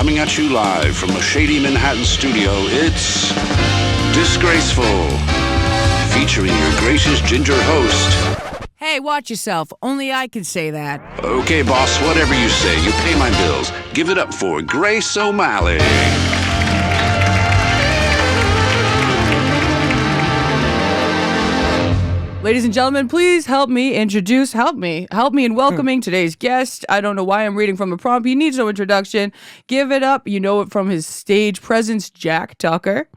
coming at you live from a shady Manhattan studio, it's Disgraceful, featuring your gracious ginger host. Hey, watch yourself. Only I can say that. Okay, boss, whatever you say. You pay my bills. Give it up for Grace O'Malley. Ladies and gentlemen, please help me in welcoming today's guest. I don't know why I'm reading from a prompt. He needs no introduction. Give it up. You know it from his stage presence, Jack Tucker.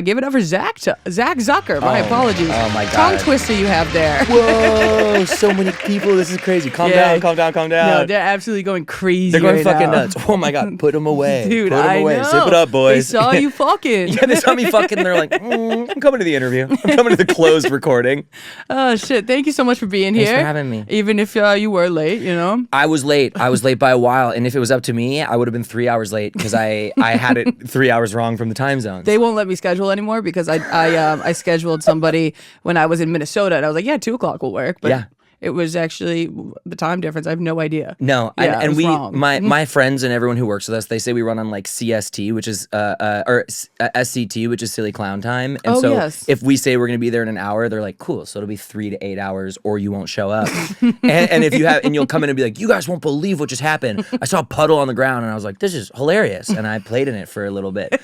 Give it up for Zach Zucker. My apologies. Oh my God. Tongue twister you have there. Whoa, so many people. This is crazy. Calm down. No, they're absolutely going crazy. They're going right fucking now. nuts. Oh my God, put them away. Dude, put them I away. know. Zip it up, boys. They saw you fucking. Yeah, they saw me fucking. They're like, I'm coming to the interview. I'm coming to the closed recording. Oh, shit. Thank you so much for being Thanks here. for having me. Even if you were late, you know? I was late. I was late by a while. And if it was up to me, I would have been 3 hours late because I had it 3 hours wrong from the time zones. They won't let me schedule anymore because I scheduled somebody when I was in Minnesota and I was like, yeah, 2 o'clock will work. But Yeah. it was actually the time difference. I have no idea. No, Yeah, and was wrong. my friends and everyone who works with us, they say we run on like CST, which is SCT, which is silly clown time. And so yes. if we say we're going to be there in an hour, they're like, cool. So it'll be 3 to 8 hours, or you won't show up. and if you have, and you'll come in and be like, you guys won't believe what just happened. I saw a puddle on the ground, and I was like, this is hilarious. And I played in it for a little bit.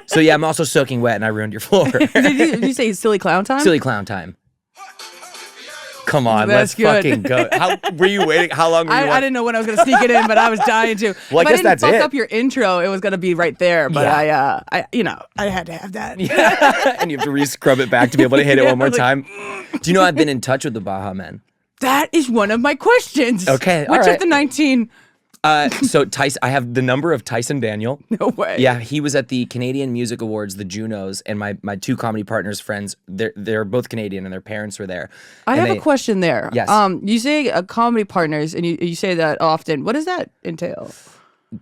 So yeah, I'm also soaking wet, and I ruined your floor. Did you say silly clown time? Silly clown time. Come on, That's let's good. fucking go. How were you waiting? How long were you? I didn't know when I was going to sneak it in, but I was dying to. Well, I if guess I didn't that's fuck it. up your intro, it was going to be right there. But Yeah. I had to have that. And you have to re-scrub it back to be able to hit it Yeah, one more like- time. Do you know I've been in touch with the Baha Men? That is one of my questions. Okay, Which all right. of the 19? So Tyson, I have the number of Tyson Daniel. No way. Yeah, he was at the Canadian Music Awards, the Junos, and my two comedy partners' friends. They're both Canadian, and their parents were there. I And have a question there. Yes. You say comedy partners, and you say that often. What does that entail?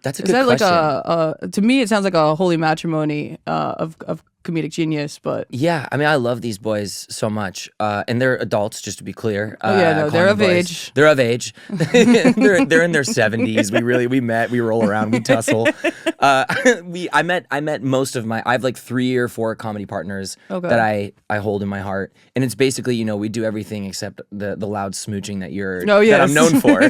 That's a Is good that question. like to me, it sounds like a holy matrimony of comedic genius, but. Yeah, I mean, I love these boys so much, and they're adults, just to be clear. Oh, yeah, no, calling they're them of boys. age. They're of age. they're in their 70s. We met, we roll around, we tussle. I met most of my. I have like 3 or 4 comedy partners Okay. that I hold in my heart, and it's basically we do everything except the loud smooching that Oh, yes. that I'm known for.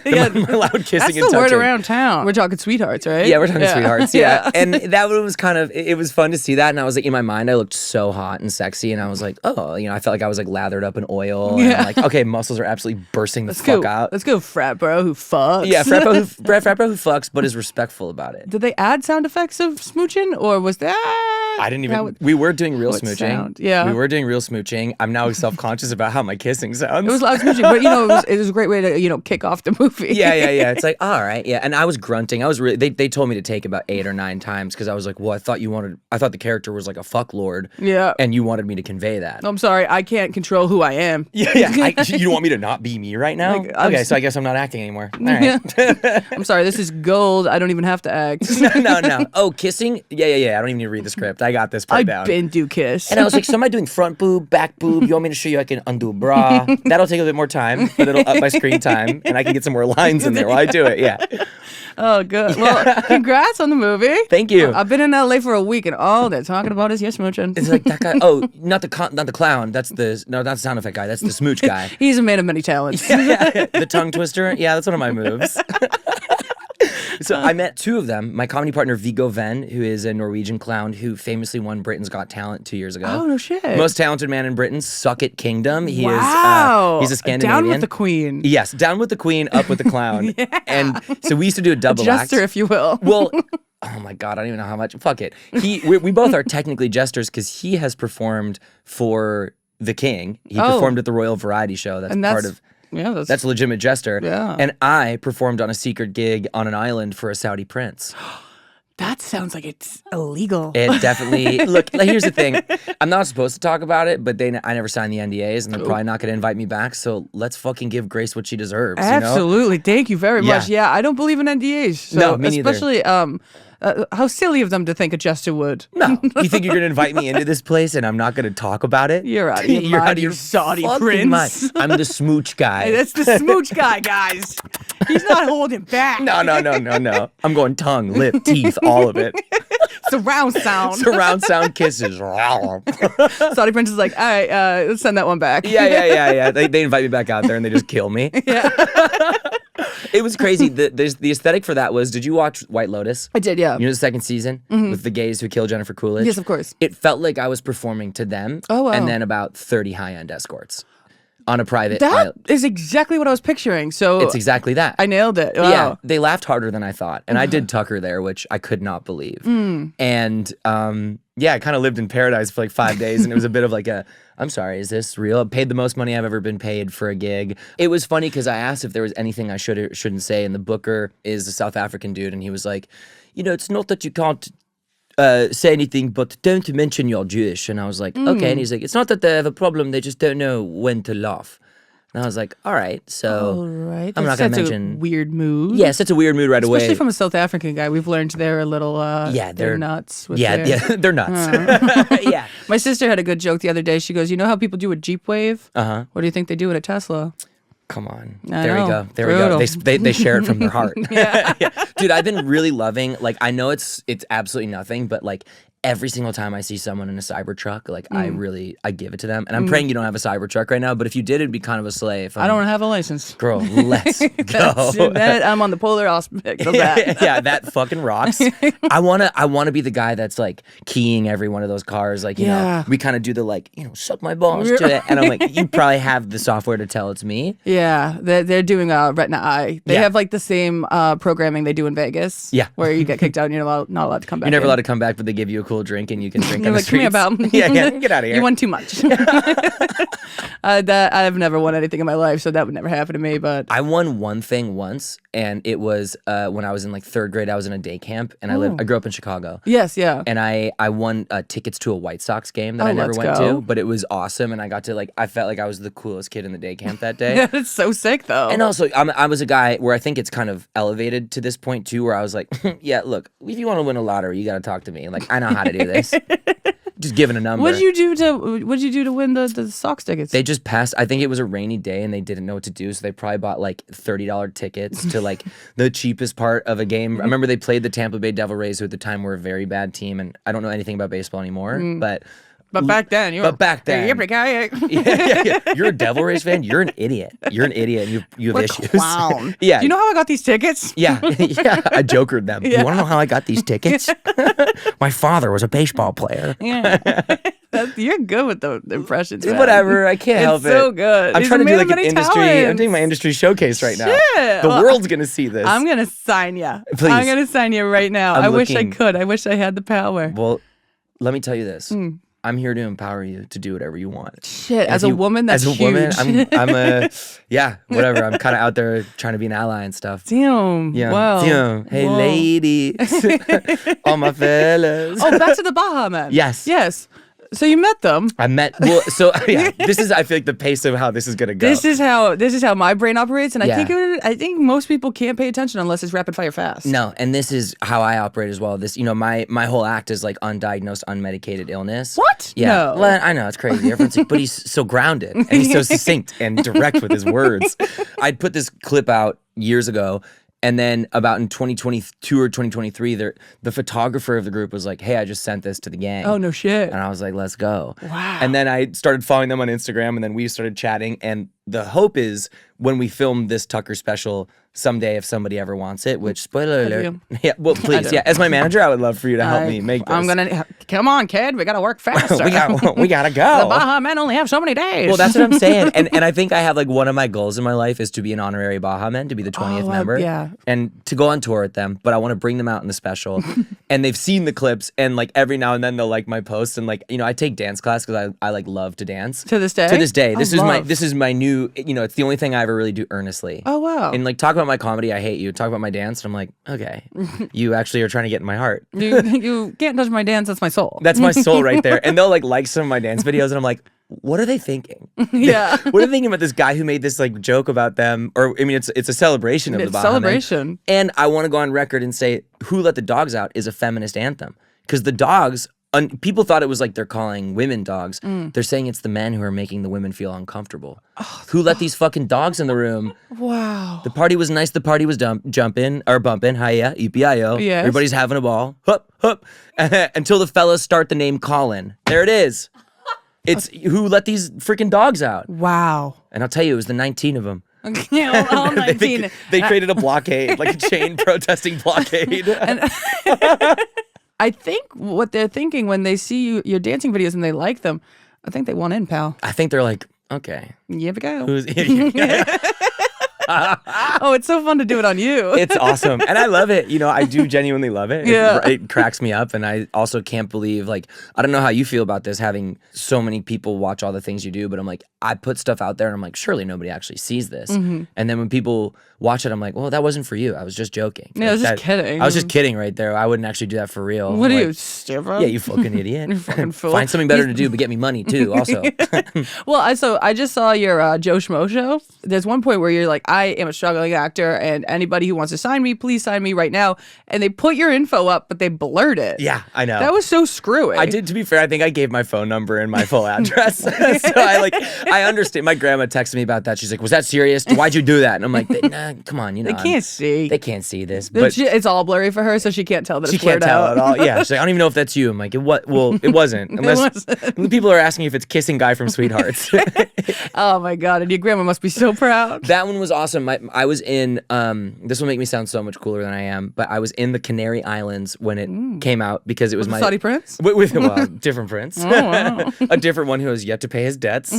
Yeah. my loud kissing That's and the word touching. around town. We're talking sweethearts, right? Yeah, we're talking sweethearts. Yeah. And that one was kind of, it was fun to see that. And I was like, in my mind, I looked so hot and sexy. And I was like, oh, I felt like I was like lathered up in oil. And I'm like, okay, muscles are absolutely bursting the fuck out. Let's go, frat bro who fucks. Yeah, frat bro who fucks, but is respectful about it. Did they add sound effects of smooching, or was that? I didn't even, we were doing real what smooching. sound? Yeah. We were doing real smooching. I'm now self-conscious about how my kissing sounds. It was loud smooching, but it was a great way to kick off the movie. Yeah. It's like, all right, yeah. And I was grunting. I was really. They told me to take about 8 or 9 times because I was like, well, I thought the character was like a fuck lord. Yeah. And you wanted me to convey that. I'm sorry, I can't control who I am. Yeah. You don't want me to not be me right now? Like, I'm okay, s- so I guess I'm not acting anymore. All right. I'm sorry, this is gold. I don't even have to act. No. Oh, kissing? Yeah. I don't even need to read the script. I got this part down. I've been do kiss. And I was like, so am I doing front boob, back boob? You want me to show you I can undo a bra? That'll take a bit more time, but it'll up my screen time, and I can get some more lines in there while I do it. Yeah. Oh, good. Well, congrats on the movie. Thank you. I've been in LA for a week, and all they're talking about is your smooching. It's like that guy. Oh, not the clown. That's not the sound effect guy. That's the smooch guy. He's a man of many talents. The tongue twister. Yeah, that's one of my moves. So I met 2 of them. My comedy partner Viggo Venn, who is a Norwegian clown who famously won Britain's Got Talent 2 years ago. Oh, no shit. Most talented man in Britain. Suck it, Kingdom. He Wow. is. He's a Scandinavian. Down with the queen. Yes, down with the queen, up with the clown. Yeah. And so we used to do a double act. Jester, if you will. Well, oh my God, I don't even know how much. Fuck it. We both are technically jesters because he has performed for the king. He performed at the Royal Variety Show. That's part of. Yeah, That's a legitimate jester. Yeah. And I performed on a secret gig on an island for a Saudi prince. That sounds like it's illegal. It definitely, look, here's the thing. I'm not supposed to talk about it, but I never signed the NDAs and they're probably not going to invite me back. So let's fucking give Grace what she deserves. Absolutely. You know? Thank you very much. Yeah, I don't believe in NDAs. So No, me neither. especially how silly of them to think a jester would. No, you think you're gonna invite me into this place and I'm not gonna talk about it? You're out of your mind, you Saudi fucking prince. mind. I'm the smooch guy. Hey, that's the smooch guy, guys. He's not holding back. No. I'm going tongue, lip, teeth, all of it. Surround sound. Surround sound kisses. Saudi prince is like, all right, let's send that one back. Yeah. They invite me back out there and they just kill me. Yeah. It was crazy. The aesthetic for that was, did you watch White Lotus? I did, yeah. You know the second season with the gays who killed Jennifer Coolidge? Yes, of course. It felt like I was performing to them. Oh, wow. And then about 30 high-end escorts on a private That island. is exactly what I was picturing. So It's exactly that. I nailed it. Wow. Yeah, they laughed harder than I thought. And I did Tucker there, which I could not believe. And yeah, I kind of lived in paradise for like 5 days. And it was a bit of like I'm sorry, is this real? I paid the most money I've ever been paid for a gig. It was funny because I asked if there was anything I should or shouldn't say. And the booker is a South African dude. And he was like, it's not that you can't say anything, but don't mention you're Jewish. And I was like, okay. And he's like, it's not that they have a problem. They just don't know when to laugh. And I was like, all right, so I'm not going to mention. A weird mood. Yes, it's a weird mood right away. Especially from a South African guy. We've learned they're a little, they're nuts. With They're nuts. Yeah. My sister had a good joke the other day. She goes, you know how people do a Jeep wave? Uh-huh. What do you think they do at a Tesla? Come on. I There know. we go. There Brutal. we go. They share it from their heart. Yeah. Dude, I've been really loving, like, I know it's absolutely nothing, but like every single time I see someone in a Cybertruck, like I give it to them. And I'm praying you don't have a Cybertruck right now, but if you did, it'd be kind of a slave. I don't have a license. Girl, let's go. I'm on the polar aspect of that. Yeah, that fucking rocks. I wanna be the guy that's like keying every one of those cars. Like, you know, we kind of do the like, suck my balls to it. And I'm like, you probably have the software to tell it's me. Yeah, they're doing Retina Eye. They have like the same programming they do in Vegas. Yeah. Where you get kicked out and you're not allowed to come back. You're never in. allowed to come back, but they give you a cool drink and you can drink You're on the like, come here, streets. pal. Yeah, get out of here. You won too much. That I've never won anything in my life, so that would never happen to me. But I won one thing once, and it was when I was in like third grade. I was in a day camp, and I grew up in Chicago. yes, yeah. And I won tickets to a White Sox game that I never let's went go. to, but it was awesome, and I got to I felt like I was the coolest kid in the day camp that day. Yeah, it's so sick though. And also, I was a guy where I think it's kind of elevated to this point too, where I was like, yeah, look, if you want to win a lottery, you got to talk to me. Like, I know how to do this. Just giving a number. What'd you do to win the Sox tickets? They just passed. I think it was a rainy day and they didn't know what to do, so they probably bought like $30 tickets to like the cheapest part of a game. I remember they played the Tampa Bay Devil Rays, who at the time were a very bad team, and I don't know anything about baseball anymore, but back then, back then, yeah. You're a Devil Rays fan. You're an idiot. You're an idiot. And you have What a issues. clown. Yeah. Do you know how I got these tickets? Yeah, I jokered them. You want to know how I got these tickets? My father was a baseball player. Yeah. You're good with the impressions, man. Whatever, I can't help it. It's so good. I'm He's trying a to do man like of an many industry. I'm talents. doing my industry showcase right now. Shit. The Well, world's gonna see this. I'm gonna sign you. Please. I'm gonna sign you right now. I'm I wish I looking- could. I wish I had the power. Well, let me tell you this. I'm here to empower you to do whatever you want. Shit, as a woman, that's as a woman, huge. I'm a whatever. I'm kind of out there trying to be an ally and stuff. Damn. Yeah. Wow. Damn. Hey, Whoa. ladies, all my fellas. Oh, back to the Baha Men. Yes. Yes. So you met them. I met. Well, so yeah, this is. I feel like the pace of how this is gonna go. This is how my brain operates, and Yeah. I think most people can't pay attention unless it's rapid fire fast. No, and this is how I operate as well. This, my whole act is like undiagnosed, unmedicated illness. What? Yeah. No. Well, I know it's crazy. Everyone's like, but he's so grounded and he's so succinct and direct with his words. I'd put this clip out years ago. And then about in 2022 or 2023, the photographer of the group was like, hey, I just sent this to the gang. Oh, no shit. And I was like, let's go. Wow. And then I started following them on Instagram, and then we started chatting. And the hope is when we film this Tucker special someday, if somebody ever wants it, which, spoiler alert. do. Yeah, well, please. Yeah, as my manager, I would love for you to help me make this. I'm gonna come on, kid. We gotta work faster. we gotta go. The Baha Men only have so many days. Well, that's what I'm saying. And I think I have like one of my goals in my life is to be an honorary Baha Men, to be the 20th member. yeah. And to go on tour with them. But I want to bring them out in the special. And they've seen the clips, and like every now and then they'll like my posts. And like, I take dance class because I like love to dance. To this day? To this day. Oh, This is love. my new, it's the only thing I ever really do earnestly. Oh, wow. And like talk about my comedy, I hate you. Talk about my dance, and I'm like, okay. You actually are trying to get in my heart. you can't touch my dance. That's my soul. That's my soul right there. And they'll like some of my dance videos, and I'm like, what are they thinking? Yeah. What are they thinking about this guy who made this like joke about them? Or I mean, it's a celebration of the Baha Men. Celebration. And I want to go on record and say, "Who Let the Dogs Out" is a feminist anthem because the dogs. People thought it was like they're calling women dogs. They're saying it's the men who are making the women feel uncomfortable. Who let these fucking dogs in the room? Wow. The party was nice. The party was jumping or bumping. Hiya, EPIO. Yes. Everybody's having a ball. Hup, hup. Until the fellas start the name Colin. There it is. It's who let these freaking dogs out. Wow. And I'll tell you, it was the 19 of them. Yeah, all 19. They created a blockade, like a chain protesting blockade. I think what they're thinking when they see your dancing videos and they like them, I think they want in, pal. I think they're like, okay. Here we go. Who's Oh, it's so fun to do it on you. It's awesome. And I love it. You know, I do genuinely love it. Yeah. It cracks me up. And I also can't believe, like, I don't know how you feel about this, having so many people watch all the things you do, but I'm like, I put stuff out there and I'm like, surely nobody actually sees this. And then when people watch it, I'm like, well, that wasn't for you. I was just joking. Yeah, I was just kidding. I was just kidding right there. I wouldn't actually do that for real. What are like, you, stupid? Yeah, you fucking idiot. You fucking fool. Find something better to do, but get me money too, also. Well, I just saw your Joe Schmo show. There's one point where you're like, I am a struggling actor, and anybody who wants to sign me, please sign me right now. And they put your info up, but they blurred it. Yeah, I know. That was so screwy. I did, to be fair, I think I gave my phone number and my full address. So I understand. My grandma texted me about that. She's like, was that serious? Why'd you do that? And I'm like, nah, come on, you know. They can't see. They can't see this. But It's all blurry for her, so she can't tell that she it's can't blurred tell out. at all. Yeah, she's like, I don't even know if that's you. I'm like, well, it wasn't. Unless people are asking if it's Kissing Guy from Sweethearts. Oh my God, and your grandma must be so proud. That one was awesome. I was in, this will make me sound so much cooler than I am, but I was in the Canary Islands when it came out because it was my... Saudi prince? With well, different prince. Oh, wow. A different one who has yet to pay his debts.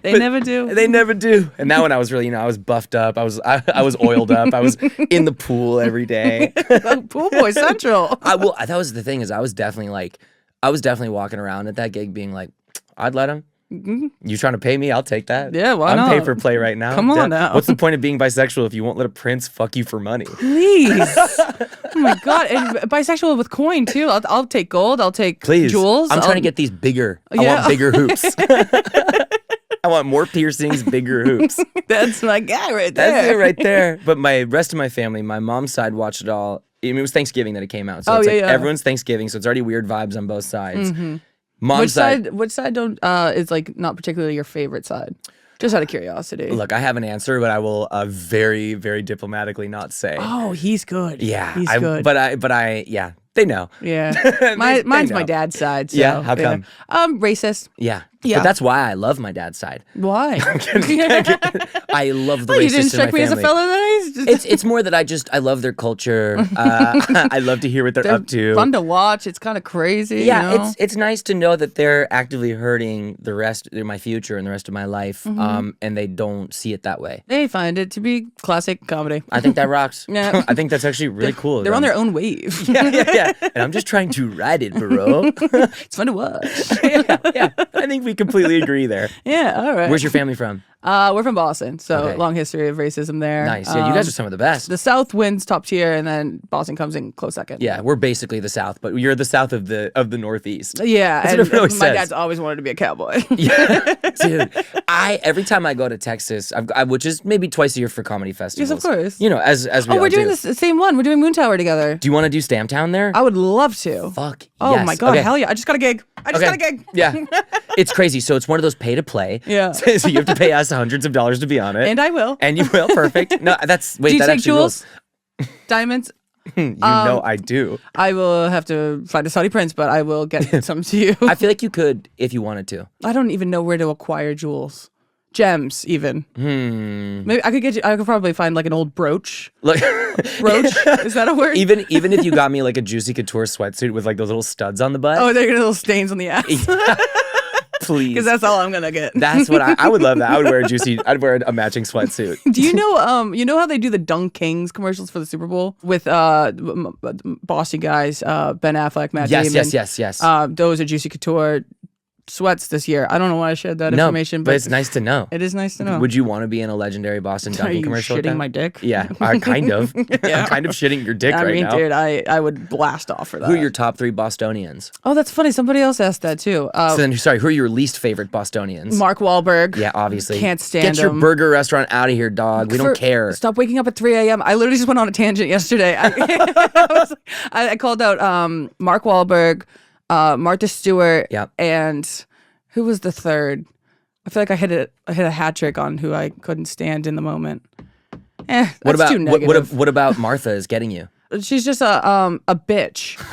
They never do. They never do. And that one I was really, I was buffed up. I was oiled up. I was in the pool every day. Pool boy central. That was the thing is I was definitely walking around at that gig being like, I'd let him. You trying to pay me? I'll take that. Yeah, why not? I'm pay for play right now. Come on now. What's the point of being bisexual if you won't let a prince fuck you for money? Please. Oh my God. And bisexual with coin too. I'll take gold. I'll take jewels. I'm trying to get these bigger. Yeah. I want bigger hoops. I want more piercings, bigger hoops. That's my guy right there. That's it right there. But my rest of my family, my mom's side watched it all. I mean, it was Thanksgiving that it came out. So it's like everyone's Thanksgiving, so it's already weird vibes on both sides. Mom's side. Which side don't is like not particularly your favorite side? Just out of curiosity. Look, I have an answer, but I will very, very diplomatically not say. Oh, he's good. Yeah, he's good. But I, yeah, they know. Yeah, mine's know. my dad's side. So, Yeah, how come? Racist. Yeah. Yeah. But that's why I love my dad's side. Why? I love the You racists didn't in strike my me as a family. fella that It's more that I love their culture. I love to hear what they're up to. Fun to watch. It's kind of crazy. Yeah, you know? it's nice to know that they're actively hurting the rest of my future and the rest of my life, and they don't see it that way. They find it to be classic comedy. I think that rocks. Yeah. I think that's actually really cool. They're on their own wave. Yeah. And I'm just trying to ride it, bro. It's fun to watch. yeah. I think we completely agree there. Yeah, all right. Where's your family from? We're from Boston, so Okay. long history of racism there. Nice. Yeah, you guys are some of the best. The South wins top tier, and then Boston comes in close second. Yeah, we're basically the South, but you're the South of the Northeast. Yeah, That's and what everyone my says. dad's always wanted to be a cowboy. Yeah, dude. Every time I go to Texas, which is maybe twice a year for comedy festivals. Yes, of course. You know, as we all we're doing do. the same one. We're doing Moon Tower together. Do you want to do Stamptown there? I would love to. Fuck. Oh yes. my God, Okay. hell yeah! I just got a gig. Yeah, it's crazy. So it's one of those pay to play. Yeah. So you have to pay us hundreds of dollars to be on it. And I will. And you will. Perfect. No, that's wait. Do you that take actually jewels? rules. Diamonds? You know I do. I will have to find a Saudi prince, but I will get some to you. I feel like you could if you wanted to. I don't even know where to acquire jewels. Gems, even. Maybe I could get you. I could probably find like an old brooch. Look, Brooch? Is that a word? even if you got me like a Juicy Couture sweatsuit with like those little studs on the butt. Oh, they're little stains on the ass. Please. Because that's all I'm gonna get. That's what I would love that. I would wear I'd wear a matching sweatsuit. Do you know how they do the Dunk Kings commercials for the Super Bowl with Boston guys, Ben Affleck, Matt Damon? Yes. Those are Juicy Couture sweats this year. I don't know why I shared that information, but it's nice to know. It is nice to know. Would you want to be in a legendary Boston Are Dunkin' you commercial? shitting my dick? Yeah, kind of. I'm kind of shitting your dick right now. Dude, I would blast off for that. Who are your top 3 Bostonians? Oh, that's funny. Somebody else asked that too. So then, sorry, who are your least favorite Bostonians? Mark Wahlberg. Yeah, obviously. Can't stand Get your him. burger restaurant out of here, dog. We don't care. Stop waking up at 3 a.m. I literally just went on a tangent yesterday. I called out Mark Wahlberg, Martha Stewart, and who was the third? I feel like I hit a hat trick on who I couldn't stand in the moment. That's too negative. What about Martha is getting you? She's just a bitch.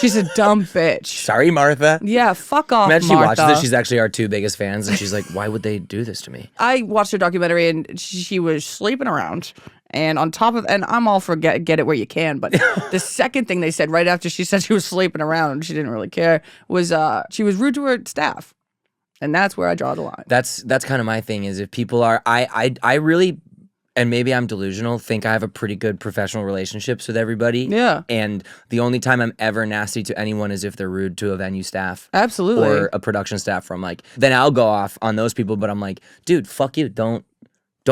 She's a dumb bitch. Sorry, Martha. Yeah, fuck off, Imagine she Martha. watches this. She's actually our 2 biggest fans, and she's like, why would they do this to me? I watched her documentary, and she was sleeping around. And on top of, and I'm all for get it where you can, but the second thing they said right after she said she was sleeping around and she didn't really care was she was rude to her staff. And that's where I draw the line. That's kind of my thing is if people are, I really, and maybe I'm delusional, think I have a pretty good professional relationships with everybody. Yeah. And the only time I'm ever nasty to anyone is if they're rude to a venue staff. Absolutely. Or a production staff from like, then I'll go off on those people, but I'm like, dude, fuck you. Don't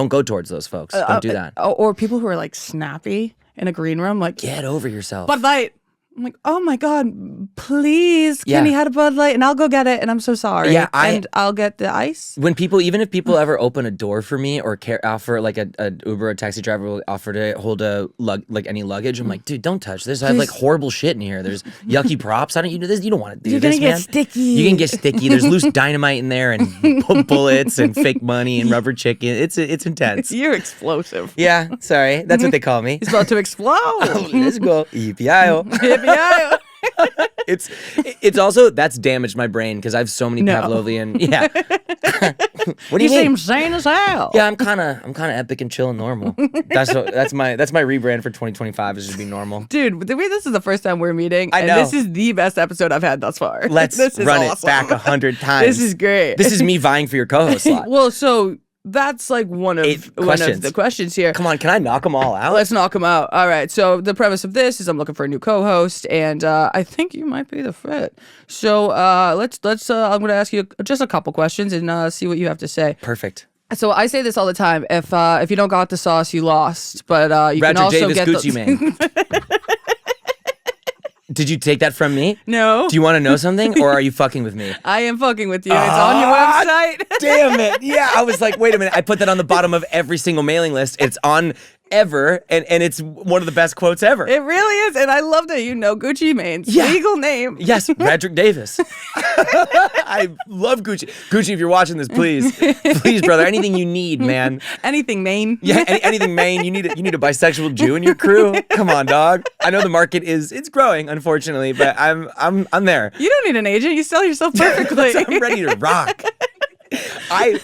go towards those folks. Don't do that. Or people who are like snappy in a green room, like, get over yourself. Bud Light. I'm like, oh my God, please, Kenny had a Bud Light and I'll go get it and I'm so sorry. Yeah, and I'll get the ice. When people, even if people ever open a door for me or offer like a Uber or taxi driver will offer to hold like any luggage, I'm like, dude, don't touch this. I have like horrible shit in here. There's yucky props. You don't want to do this, man. You're gonna get sticky. You can get sticky. There's loose dynamite in there and bullets and fake money and rubber chicken. It's intense. You're explosive. Yeah, sorry. That's what they call me. He's about to explode. Oh, let's go. EPIO. EPIO. It's also that's damaged my brain because I have so many Pavlovian. Yeah. What do you seem mean? sane as hell. Yeah, I'm kind of epic and chill and normal. That's my rebrand for 2025 is just be normal. Dude, this is the first time we're meeting. I know. And this is the best episode I've had thus far. Let's run it back 100 times. This is great. This is me vying for your co-host slot. Well, so that's like one of the questions here. Come on, can I knock them all out? Let's knock them out. All right. So the premise of this is I'm looking for a new co-host, and I think you might be the fit. So let's. I'm going to ask you just a couple questions and see what you have to say. Perfect. So I say this all the time. If you don't got the sauce, you lost. But you can also Davis, get Gucci Mane. Did you take that from me? No. Do you want to know something, or are you fucking with me? I am fucking with you. It's on your website. Damn it. Yeah, I was like, wait a minute. I put that on the bottom of every single mailing list. It's on ever, and it's one of the best quotes ever. It really is, and I love that you know Gucci Mane's legal name. Yes, Radrick Davis. I love Gucci. Gucci, if you're watching this, please, brother, anything you need, man. Anything, Maine. Yeah, anything, Maine. You need a bisexual Jew in your crew. Come on, dog. I know the market it's growing, unfortunately, but I'm there. You don't need an agent. You sell yourself perfectly. I'm ready to rock. I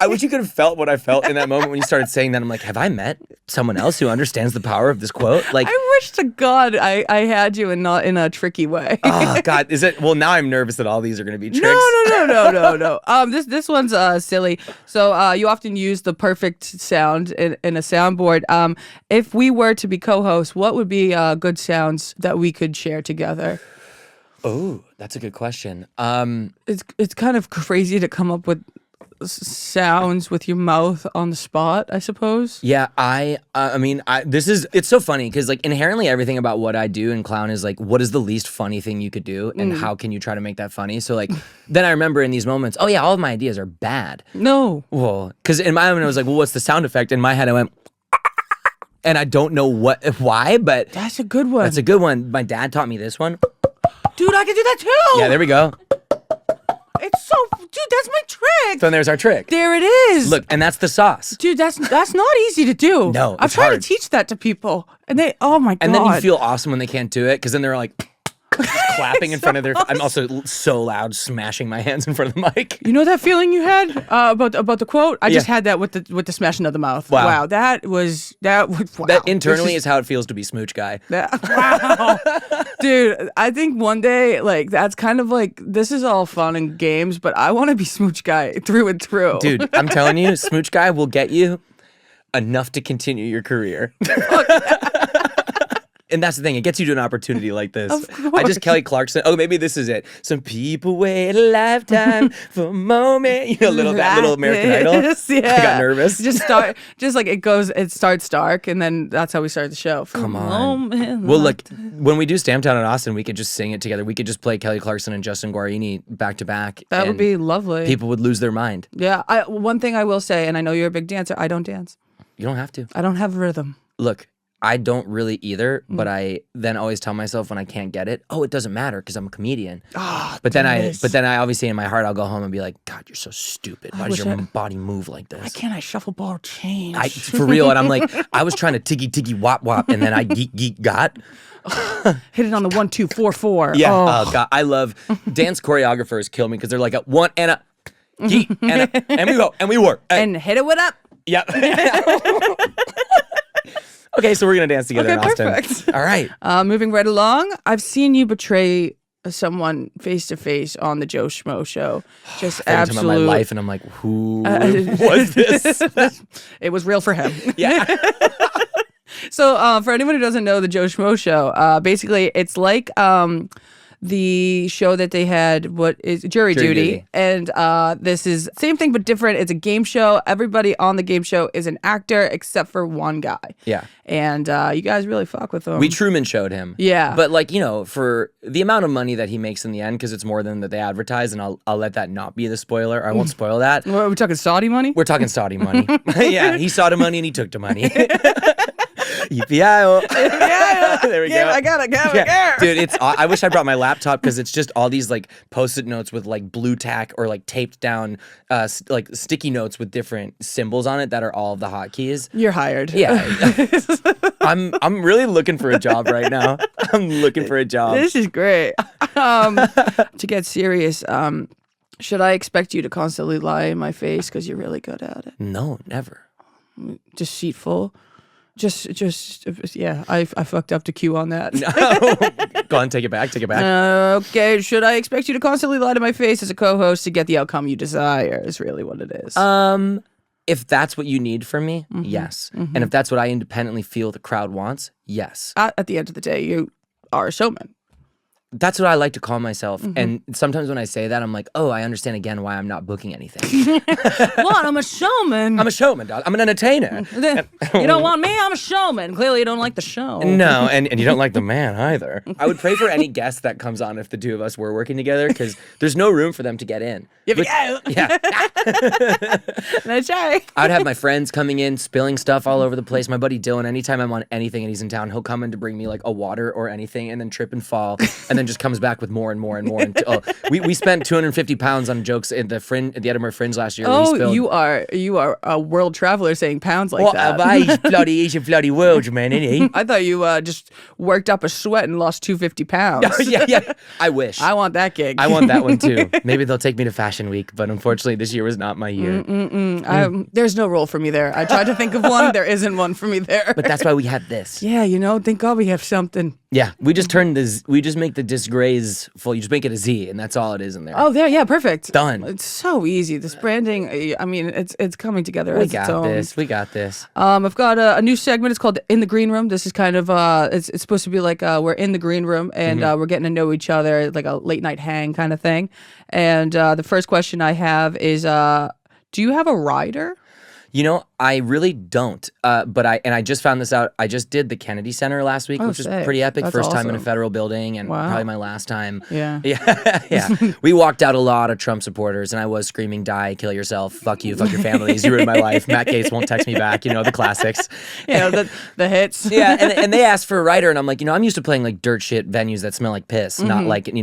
wish you could have felt what I felt in that moment when you started saying that. I'm like, have I met someone else who understands the power of this quote? Like, I wish to God I had you and not in a tricky way. Oh God, is it? Well, now I'm nervous that all these are going to be tricks. No. This one's silly. So you often use the perfect sound in a soundboard. If we were to be co-hosts, what would be good sounds that we could share together? Oh, that's a good question. It's kind of crazy to come up with sounds with your mouth on the spot, I suppose. Yeah, it's so funny because like inherently everything about what I do in clown is like, what is the least funny thing you could do and how can you try to make that funny? So like, then I remember in these moments, oh yeah, all of my ideas are bad. No. Well, because in my mind I was like, well, what's the sound effect? In my head I went, and I don't know why, but that's a good one. That's a good one. My dad taught me this one. Dude, I can do that too. Yeah, there we go. Dude, that's my trick. So there's our trick. There it is. Look, and that's the sauce. Dude, that's not easy to do. No, I've tried to teach that to people, and they, oh my God. And then you feel awesome when they can't do it, because then they're like clapping in front of their. I'm also so loud, smashing my hands in front of the mic. You know that feeling you had about the quote? I just had that with the smashing of the mouth. Wow, that was. Wow. That internally is how it feels to be Smooch guy. Wow, dude. I think one day, like, that's kind of like, this is all fun and games, but I want to be Smooch guy through and through. Dude, I'm telling you, Smooch guy will get you enough to continue your career. And that's the thing. It gets you to an opportunity like this. Of course. I just Kelly Clarkson. Oh, maybe this is it. Some people wait a lifetime for a moment. You know, little American Idol. Yeah. I got nervous. Just like it starts dark, and then that's how we start the show. Come on. Well, look, when we do Stamptown in Austin, we could just sing it together. We could just play Kelly Clarkson and Justin Guarini back to back. That would be lovely. People would lose their mind. Yeah. One thing I will say, and I know you're a big dancer, I don't dance. You don't have to. I don't have rhythm. Look, I don't really either, but I then always tell myself when I can't get it, oh, it doesn't matter because I'm a comedian. But then I obviously in my heart I'll go home and be like, God, you're so stupid. Why does your body move like this? Why can't I shuffleball change? For real. And I'm like, I was trying to tiggy wop wop, and then I geek got. Hit it on the 1 2 4 4. Yeah. Oh God, I love dance choreographers kill me because they're like a one and a geek and we go and we work and hit it with up. Yep. Okay, so we're gonna dance together in Austin. Perfect. All right. Moving right along, I've seen you betray someone face to face on the Joe Schmo show. Just absolute. About my life, and I'm like, who was this? It was real for him. Yeah. So for anyone who doesn't know the Joe Schmo show, basically it's like the show that they had, what is Jury Duty. And this is same thing but different. It's a game show. Everybody on the game show is an actor except for one guy. Yeah. And you guys really fuck with him. We Truman showed him. Yeah. But like, you know, for the amount of money that he makes in the end, because it's more than that they advertise, and I'll let that not be the spoiler. I won't spoil that. What, are we talking Saudi money? We're talking Saudi money. Yeah, he saw the money and he took the money. Yippee-yi-oh. There we go. I got it. Dude, it's. I wish I brought my laptop because it's just all these like post-it notes with like blue tack or like taped down like sticky notes with different symbols on it that are all of the hotkeys. You're hired. Yeah. I'm really looking for a job right now. I'm looking for a job. This is great. To get serious, should I expect you to constantly lie in my face because you're really good at it? No, never. Deceitful. Just yeah, I fucked up to cue on that. No. Go on, take it back. Okay, should I expect you to constantly lie to my face as a co-host to get the outcome you desire is really what it is. If that's what you need from me, yes. And if that's what I independently feel the crowd wants, yes. At the end of the day, you are a showman. That's what I like to call myself. And sometimes when I say that, I'm like, oh, I understand again why I'm not booking anything. What? I'm a showman. I'm a showman, dog. I'm an entertainer. You don't want me? I'm a showman. Clearly you don't like the show. No, and you don't like the man either. I would pray for any guest that comes on if the two of us were working together, because there's no room for them to get in. Yeah. That's right. I'd have my friends coming in, spilling stuff all over the place. My buddy Dylan, anytime I'm on anything and he's in town, he'll come in to bring me like a water or anything and then trip and fall and then just comes back with more and more and more. We spent 250 pounds on jokes at the Edinburgh Fringe last year. Oh, you are a world traveler saying pounds like that. What have I bloody world, man, innit? I thought you just worked up a sweat and lost 250 pounds. Yeah. I wish. I want that gig. I want that one too. Maybe they'll take me to Fashion Week, but unfortunately this year was not my year. There's no role for me there. I tried to think of one. There isn't one for me there. But that's why we have this. Yeah, thank God we have something. Yeah, we just make the Disgraceful. You just make it a Z, and that's all it is in there. Oh, there, yeah, perfect. Done. It's so easy. This branding, I mean, it's coming together. We got this. I've got a new segment. It's called In the Green Room. This is kind of it's supposed to be like we're in the green room and we're getting to know each other, like a late night hang kind of thing. And the first question I have is, do you have a rider? I really don't. But I just found this out. I just did the Kennedy Center last week, which was pretty epic. That's First time in a awesome. federal building, and probably my last time. Yeah. Yeah. We walked out a lot of Trump supporters, and I was screaming, "Die, kill yourself, fuck you, fuck your families, you ruined my life." Matt Gaetz won't text me back. The classics. The hits. Yeah, and they asked for a writer, and I'm like, I'm used to playing like dirt shit venues that smell like piss, not like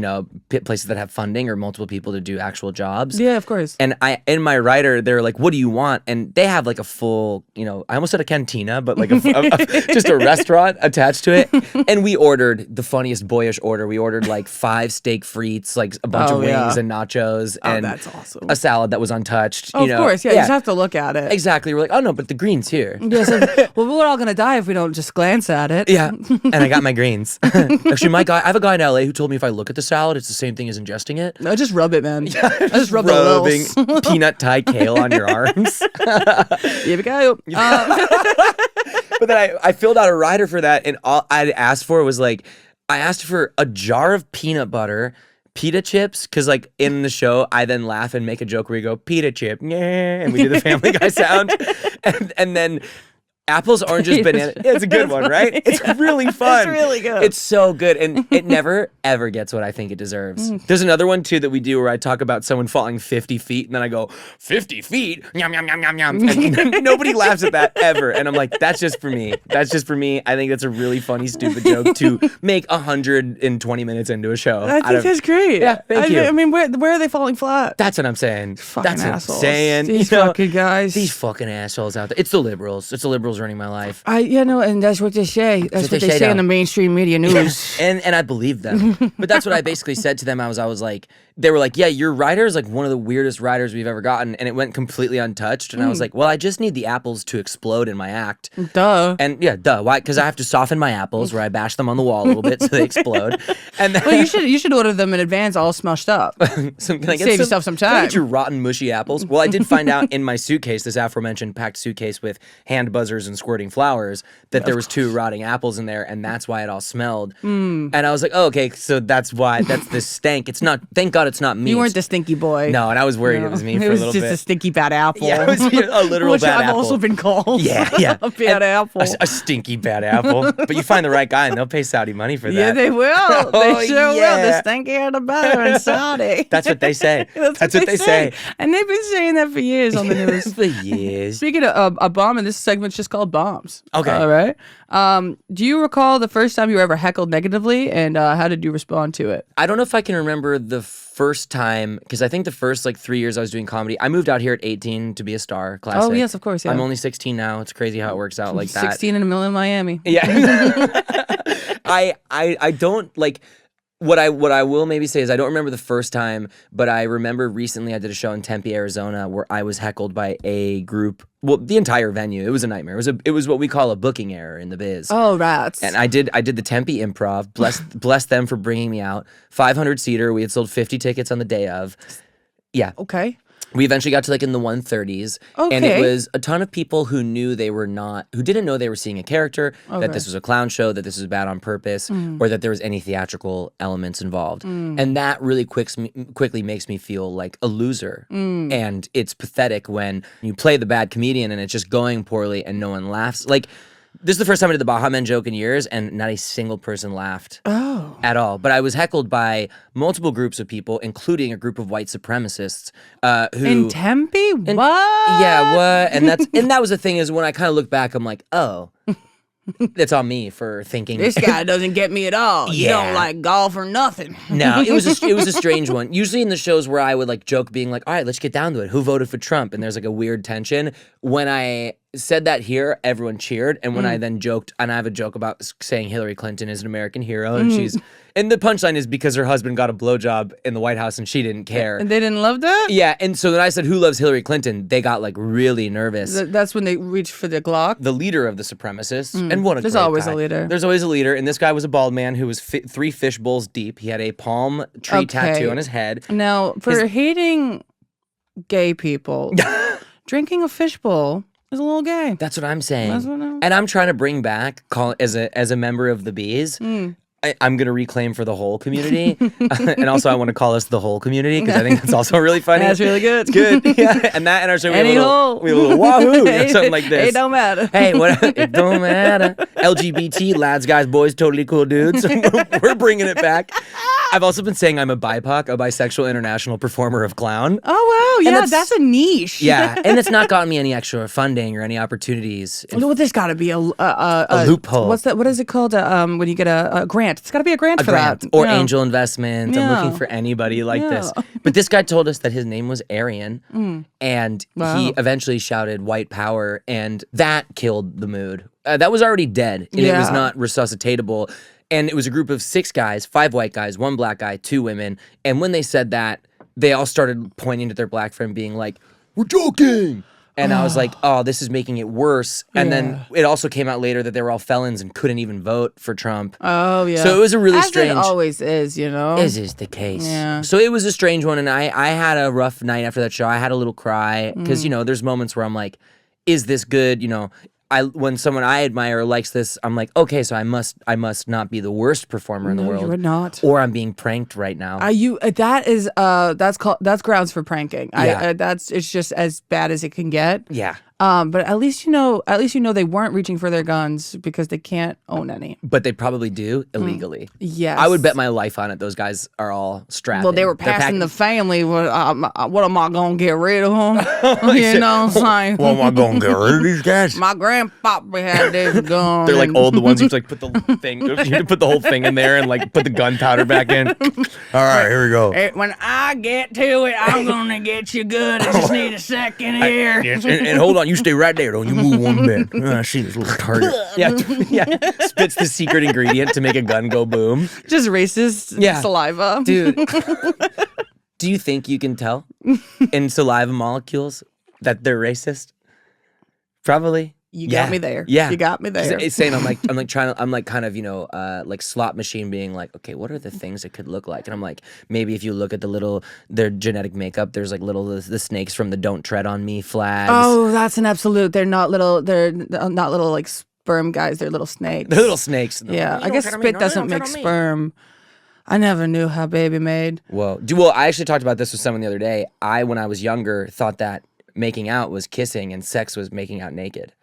places that have funding or multiple people to do actual jobs. Yeah, of course. And in my writer, they're like, "What do you want?" And they have like a full, I almost said a cantina, but like just a restaurant attached to it. And we ordered the funniest boyish order. We ordered like 5 steak frites, like a bunch of wings and nachos, and that's awesome. a salad that was untouched. Of course, yeah, you just have to look at it. Exactly. We're like, oh no, but the green's here. Yeah, so, well, we're all gonna die if we don't just glance at it. Yeah, and I got my greens. Actually, I have a guy in LA who told me if I look at the salad, it's the same thing as ingesting it. No, just rub it, man. I just rub Rubbing the peanut Thai kale on your arms. Here we go. But then I filled out a rider for that, and all I'd asked for was like, I asked for a jar of peanut butter, pita chips, because like in the show, I then laugh and make a joke where we go, pita chip, yeah, and we do the Family Guy sound. And then apples, oranges, banana. Yeah, it's a good one, right? It's really fun. It's really good. It's so good. And it never, ever gets what I think it deserves. There's another one, too, that we do where I talk about someone falling 50 feet, and then I go, 50 feet? Yum, yum, yum, yum, yum. And nobody laughs at that ever. And I'm like, that's just for me. That's just for me. I think that's a really funny, stupid joke to make 120 minutes into a show. I think that's great. Yeah, thank you. I mean, where are they falling flat? That's what I'm saying. Fucking That's what assholes. I'm saying. These fucking guys. These fucking assholes out there. It's the liberals. It's the liberals running my life. And that's what they say. That's what they say now. in the mainstream media news. And I believe them. But that's what I basically said to them. I was like, they were like, yeah, your rider is like one of the weirdest riders we've ever gotten. And it went completely untouched. And I was like, well, I just need the apples to explode in my act. Duh. And yeah, duh. Why? Because I have to soften my apples where I bash them on the wall a little bit so they explode. And then, Well, you should order them in advance, all smushed up. can I get Save yourself some Can I time. get you rotten, mushy apples? Well, I did find out in my suitcase, this aforementioned packed suitcase with hand buzzers and squirting flowers, that there was 2 rotting apples in there, and that's why it all smelled. And I was like, oh, okay, so that's why. That's the stank. It's not. Thank God it's not me. You weren't the stinky boy. No, and I was worried it was me for a little bit. It was just a stinky bad apple. Yeah, it was a literal Which bad I've apple. also been called. Yeah. A bad apple. A stinky bad apple. But you find the right guy, and they'll pay Saudi money for that. Yeah, they will. Oh, They sure will. yeah. The stinky and the better and Saudi. That's what they say. That's what they say. And they've been saying that for years on the news. For years. Speaking of a bomb, and this segment's just called bombs. Okay. All right. Do you recall the first time you were ever heckled negatively, and how did you respond to it? I don't know if I can remember the first time, because I think the first 3 years I was doing comedy, I moved out here at 18 to be a star. Classic. Oh, yes, of course, yeah. I'm only 16 now. It's crazy how it works out like that. 16 in the middle of Miami. Yeah. I don't like. What I will maybe say is I don't remember the first time, but I remember recently I did a show in Tempe, Arizona, where I was heckled by a group. Well, the entire venue. It was a nightmare. It was what we call a booking error in the biz. Oh, rats. And I did the Tempe Improv. Bless them for bringing me out. 500 seater. We had sold 50 tickets on the day of. Yeah. Okay. We eventually got to in the 130s. And it Okay. was a ton of people who didn't know they were seeing a character, that this was a clown show, that this was bad on purpose, or that there was any theatrical elements involved. And that really quickly makes me feel like a loser. And it's pathetic when you play the bad comedian and it's just going poorly and no one laughs. This is the first time I did the Baha Men joke in years, and not a single person laughed at all. But I was heckled by multiple groups of people, including a group of white supremacists who In Tempe? What? Yeah, what? And that was the thing, is when I kind of look back, I'm like, oh, it's on me for thinking This guy doesn't get me at all. You Yeah. don't like golf or nothing. No, it was a strange one. Usually in the shows where I would joke, being like, all right, let's get down to it. Who voted for Trump? And there's a weird tension. When I said that here, everyone cheered. And when I then joked, and I have a joke about saying Hillary Clinton is an American hero, and the punchline is because her husband got a blowjob in the White House and she didn't care. And they didn't love that? Yeah, and so then I said, who loves Hillary Clinton? They got really nervous. That's when they reach for the Glock? The leader of the supremacists, and what a There's great always guy. a leader. There's always a leader, and this guy was a bald man who was 3 fish bowls deep. He had a palm tree tattoo on his head. Now, for hating gay people, drinking a fishbowl is a little gay. That's what I'm saying. That's what I'm- And I'm trying to bring back, as a member of the Bees, I'm going to reclaim for the whole community. And also I want to call us the whole community, because I think that's also really funny. That's really good. It's good. Yeah. And that and our show, we have Any hole. a little wahoo, or something like this. It don't matter. Hey, what? It don't matter. LGBT, lads, guys, boys, totally cool dudes. We're bringing it back. I've also been saying I'm a BIPOC, a bisexual international performer of clown. Oh, wow. Yeah, that's a niche. Yeah, and it's not gotten me any extra funding or any opportunities. Well, there's got to be a loophole. What's that? What is it called? When you get a grant? It's got to be a grant for Grant that. or Yeah. angel investment. I'm Yeah. looking for anybody like this. Yeah. But this guy told us that his name was Aryan, and Wow. he eventually shouted white power, and that killed the mood. That was already dead, and it was Yeah. not resuscitatable. And it was a group of 6 guys, 5 white guys, 1 black guy, 2 women. And when they said that, they all started pointing to their black friend, being like, "We're joking." And I was like, oh, this is making it worse. And then it also came out later that they were all felons and couldn't even vote for Trump. Oh, yeah. So it was a really As strange. it always is, you know? As is the case. Yeah. So it was a strange one. And I had a rough night after that show. I had a little cry because, there's moments where I'm like, is this good? When someone I admire likes this, I'm like, okay, so I must not be the worst performer in the world. You're not. Or I'm being pranked right now. That's grounds for pranking. Yeah. It's just as bad as it can get. Yeah. But at least you know they weren't reaching for their guns because they can't own any. But they probably do illegally. Yes. I would bet my life on it. Those guys are all strapped. Well, they were passing the family. What am I gonna get rid of them? You know what I'm saying? Well, am I gonna get rid of these guys? My grandpapa had this gun. They're like old, the ones who like put the thing, you have to put the whole thing in there and like put the gunpowder back in. All right, here we go. When I get to it, I'm gonna get you good. I just need a second here. And hold on, you stay right there. Don't you move one bit. I see this little target. Yeah. Spits the secret ingredient to make a gun go boom. Just racist saliva. Dude, do you think you can tell in saliva molecules that they're racist? Probably. You got me there. Yeah. You got me there. It's saying I'm kind of, like slot machine being like, okay, what are the things it could look like? And I'm like, maybe if you look at their genetic makeup, there's like the snakes from the Don't Tread on Me flags. Oh, that's an absolute. They're not little like sperm guys. They're little snakes. They're little snakes. Yeah. I guess spit doesn't make sperm. I never knew how baby made. Whoa. Well, I actually talked about this with someone the other day. When I was younger, thought that making out was kissing and sex was making out naked.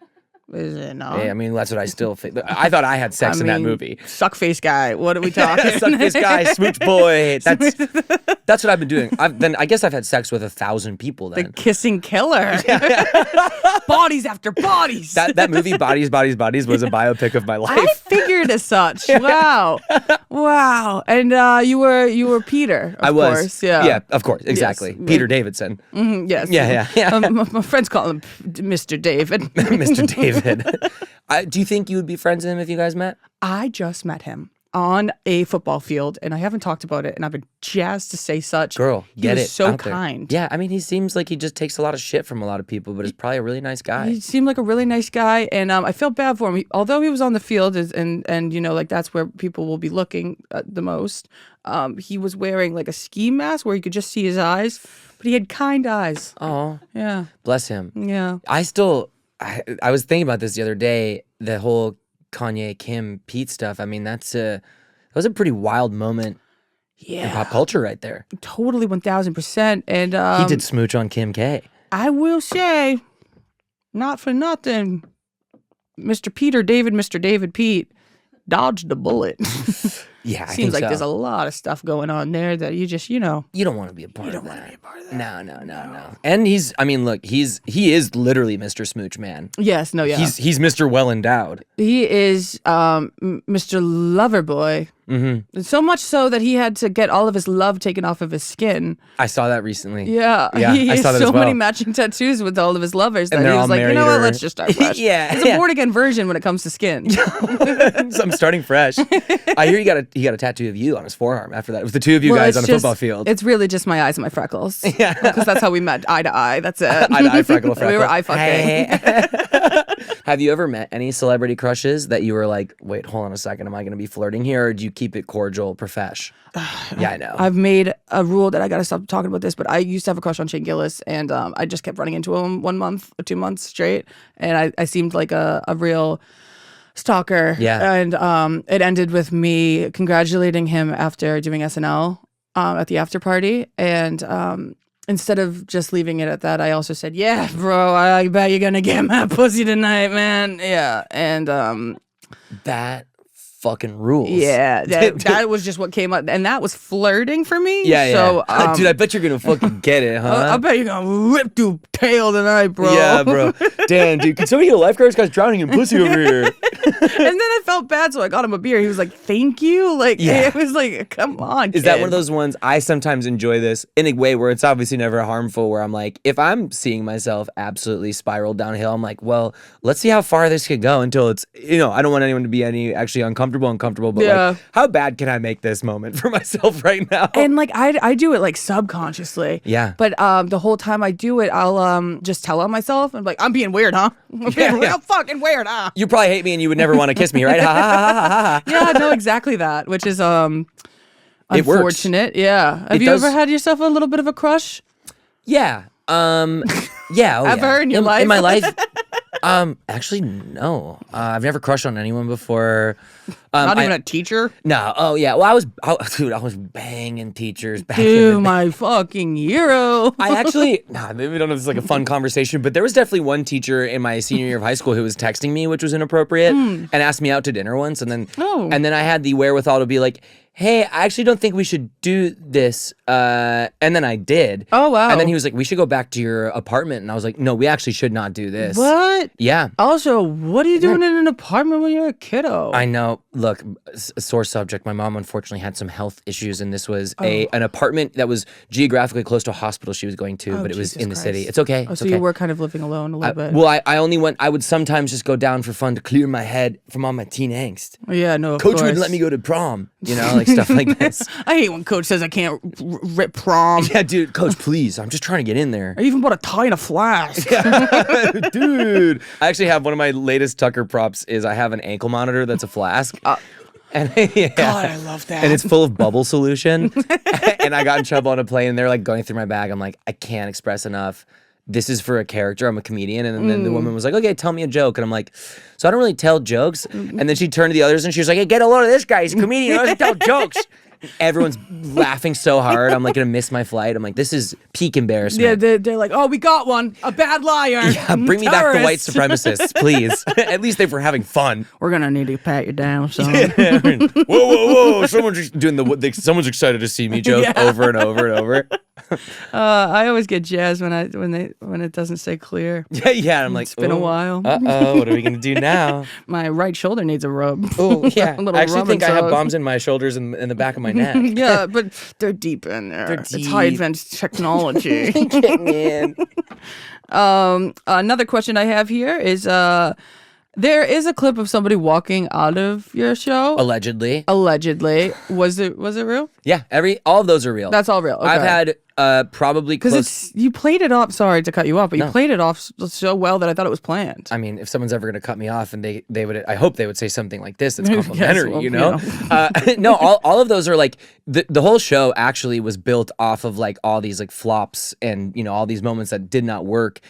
Is it not? Yeah, I mean, that's what I still think. I thought I had sex in that movie. Suckface guy. What are we talking? Suckface guy, smooch boy. That's what I've been doing. I guess I've had sex with 1,000 people then. The kissing killer. Bodies after bodies. That movie, Bodies, Bodies, Bodies, was a biopic of my life. I figured as such. Wow. And you were Peter, of course. Yeah, of course. Exactly. Yes. Peter Davidson. Mm-hmm, yes. Yeah. My friends call him Mr. David. Mr. David. Do you think you would be friends with him if you guys met? I just met him on a football field, and I haven't talked about it, and I've been jazzed to say such. Girl, he was so kind. Yeah, I mean, he seems like he just takes a lot of shit from a lot of people, but he's probably a really nice guy. He seemed like a really nice guy, and I felt bad for him. Although he was on the field, and like that's where people will be looking the most. He was wearing like a ski mask where you could just see his eyes, but he had kind eyes. Oh, yeah. Bless him. Yeah. I was thinking about this the other day, the whole Kanye, Kim, Pete stuff. I mean, that was a pretty wild moment in pop culture right there. Totally 1,000%. And he did smooch on Kim K. I will say, not for nothing, Mr. David Pete dodged the bullet. Yeah, I Seems think like so. there's a lot of stuff going on there that you just, You don't want to be a part of that. No. And he is literally Mr. Smooch Man. Yes, no, yeah. He's Mr. Well Endowed. He is Mr. Loverboy. Mm-hmm. So much so that he had to get all of his love taken off of his skin. I saw that recently. Yeah, I has saw that so as well. many matching tattoos with all of his lovers that And he they're was all like, you know married what, or- let's just start fresh. Yeah, He's a born again virgin when it comes to skin. So I'm starting fresh. I hear he got a tattoo of you on his forearm after that. It was the two of you guys on a football field. It's really just my eyes and my freckles. Yeah, because that's how we met, eye to eye. That's it. Eye to eye, freckle to freckle. We were eye fucking. Have you ever met any celebrity crushes that you were like, wait, hold on a second, am I going to be flirting here, or do you keep it cordial, profesh? Yeah, I know. I've made a rule that I got to stop talking about this, but I used to have a crush on Shane Gillis, and I just kept running into him 1 month or 2 months straight, and I seemed like a real stalker. Yeah. And it ended with me congratulating him after doing SNL at the after party, and instead of just leaving it at that, I also said, yeah, bro, I bet you're gonna get my pussy tonight, man. Yeah. And that fucking rules. yeah, that was just what came up, and that was flirting for me. Yeah, so, yeah. Dude, I bet you're gonna fucking get it, huh? I bet you're gonna rip through tail tonight, bro. Yeah, bro. Damn, dude. Can somebody get a lifeguard? This guy's drowning in pussy over here. And then I felt bad, so I got him a beer. He was like, thank you. Like, Yeah. it was like, come on, Is that kid. one of those ones? I sometimes enjoy this in a way where it's obviously never harmful, where I'm like, if I'm seeing myself absolutely spiral downhill, I'm like, well, let's see how far this could go until it's, I don't want anyone to be actually uncomfortable, but Yeah. like, how bad can I make this moment for myself right now? And like, I do it like subconsciously. Yeah. But the whole time I do it, I'll just tell on myself. I'm like, I'm being weird, huh? I'm being real fucking weird, huh? You probably hate me and you would never want to kiss me, right? Ha ha ha ha ha. Yeah, no, exactly that, which is It works. unfortunate. Yeah. Have you does- ever had yourself a little bit of a crush? Yeah. Yeah. Oh, Ever yeah. in your life? In my life. Actually, no. I've never crushed on anyone before. Not even a teacher? No. Oh, yeah. Well, I was banging teachers back in the Dude, day. my fucking hero. I actually, maybe we don't know if it's like a fun conversation, but there was definitely one teacher in my senior year of high school who was texting me, which was inappropriate, and asked me out to dinner once. And then I had the wherewithal to be like, hey, I actually don't think we should do this. And then I did. Oh, wow. And then he was like, we should go back to your apartment. And I was like, no, we actually should not do this. What? Yeah. Also, what are you doing in an apartment when you're a kiddo? I know. Look, a sore subject. My mom unfortunately had some health issues, and this was an apartment that was geographically close to a hospital she was going to, but it was Jesus in the Christ. city. It's okay. Oh, It's so okay. you were kind of living alone a little bit. Well, I only went. I would sometimes just go down for fun to clear my head from all my teen angst. Yeah, no, of Coach course. wouldn't let me go to prom. Like stuff like this. I hate when coach says I can't rip prom. Yeah, dude, coach, please. I'm just trying to get in there. I even bought a tie and a flask. Dude. I actually have one of my latest Tucker props is I have an ankle monitor that's a flask. And yeah. God, I love that. And it's full of bubble solution. And I got in trouble on a plane and they're like going through my bag. I'm like, I can't express enough. This is for a character. I'm a comedian. And then the woman was like, okay, tell me a joke. And I'm like, so I don't really tell jokes. And then she turned to the others and she was like, hey, get a load of this guy. He's a comedian. He doesn't tell jokes. Everyone's laughing so hard. I'm like going to miss my flight. I'm like, this is peak embarrassment. Yeah, they're like, oh, we got one. A bad liar. Yeah, bring me back the white Terrorist. supremacists, please. At least they were having fun. We're going to need to pat you down, son. Whoa, whoa, whoa. Someone's just doing someone's excited to see me joke over and over and over. I always get jazzed when it doesn't stay clear. Yeah. I'm like, It's been a while. Uh-oh, what are we going to do now? My right shoulder needs a rub. Oh, yeah. A little I actually rub think and I have tug. bombs in my shoulders and in the back of my neck. Yeah, but they're deep in there. They're It's deep. high advanced technology. Getting in. Another question I have here is there is a clip of somebody walking out of your show. Allegedly. Was it real? Yeah, all of those are real. That's all real. Okay. I've had probably because close. you played it off. Sorry to cut you off, but No. you played it off so well that I thought it was planned. I mean, if someone's ever going to cut me off and they would, I hope they would say something like this that's complimentary, well, you know? No, all of those are like, the whole show actually was built off of like all these like flops and, all these moments that did not work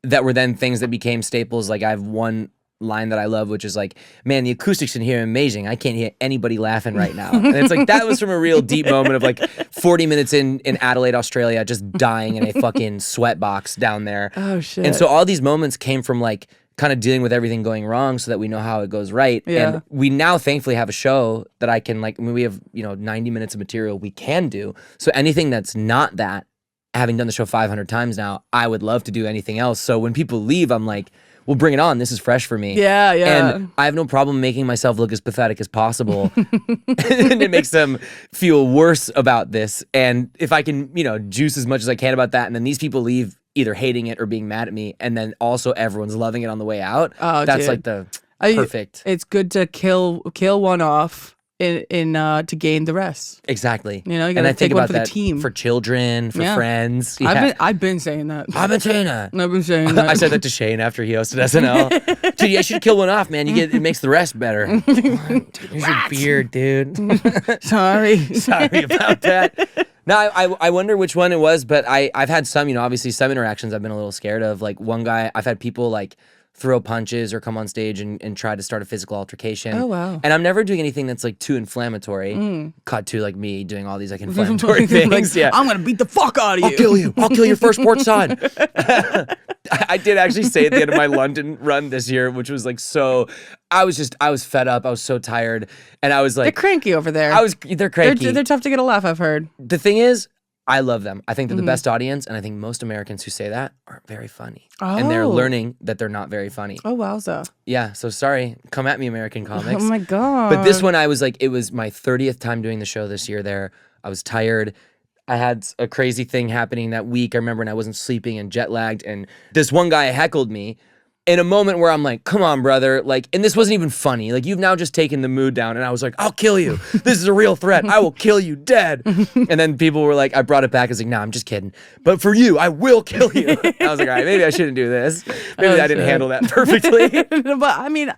that were then things that became staples. Like I have one line that I love, which is like, man, the acoustics in here are amazing. I can't hear anybody laughing right now. And it's like, that was from a real deep moment of like 40 minutes in Adelaide, Australia, just dying in a fucking sweat box down there. Oh, shit. And so all these moments came from like kind of dealing with everything going wrong so that we know how it goes right. Yeah. And we now thankfully have a show that I can like, I mean, we have, 90 minutes of material we can do. So anything that's not that, having done the show 500 times now, I would love to do anything else. So when people leave, I'm like, well, bring it on. This is fresh for me. Yeah. And I have no problem making myself look as pathetic as possible. And it makes them feel worse about this. And if I can, juice as much as I can about that, and then these people leave either hating it or being mad at me, and then also everyone's loving it on the way out, that's dude. like the perfect. It's good to kill one off in to gain the rest. Exactly. You and gotta I take think one about for the that team. for children, for friends. I've been saying that. I've been saying that. I've been saying that. I said that to Shane after he hosted SNL. Dude, I should kill one off, man. It makes the rest better. Dude, here's your beard, dude. Sorry about that. No, I wonder which one it was, but I've had some, obviously some interactions I've been a little scared of. Like one guy, I've had people like throw punches or come on stage and try to start a physical altercation. Oh, wow. And I'm never doing anything that's like too inflammatory. Cut to like me doing all these like inflammatory things. Like, yeah. I'm gonna beat the fuck out of you. I'll kill you. I'll kill your firstborn son. I did actually say at the end of my London run this year, which was like I was fed up. I was so tired. And I was They're like, cranky over there. they're cranky. They're tough to get a laugh, I've heard. The thing is, I love them. I think they're the best audience, and I think most Americans who say that aren't very funny. And they're learning that they're not very funny. Oh, wowza. Yeah, so sorry. Come at me, American comics. Oh, my God. But this one, I was like, it was my 30th time doing the show this year there. I was tired. I had a crazy thing happening that week. I remember when I wasn't sleeping and jet lagged, and this one guy heckled me in a moment where I'm like, come on, brother. Like, and this wasn't even funny. Like, you've now just taken the mood down. And I was like, I'll kill you. This is a real threat. I will kill you dead. And then people were like, I brought it back. I was like, nah, I'm just kidding. But for you, I will kill you. I was like, all right, maybe I shouldn't do this. Maybe I didn't handle that perfectly. But I mean,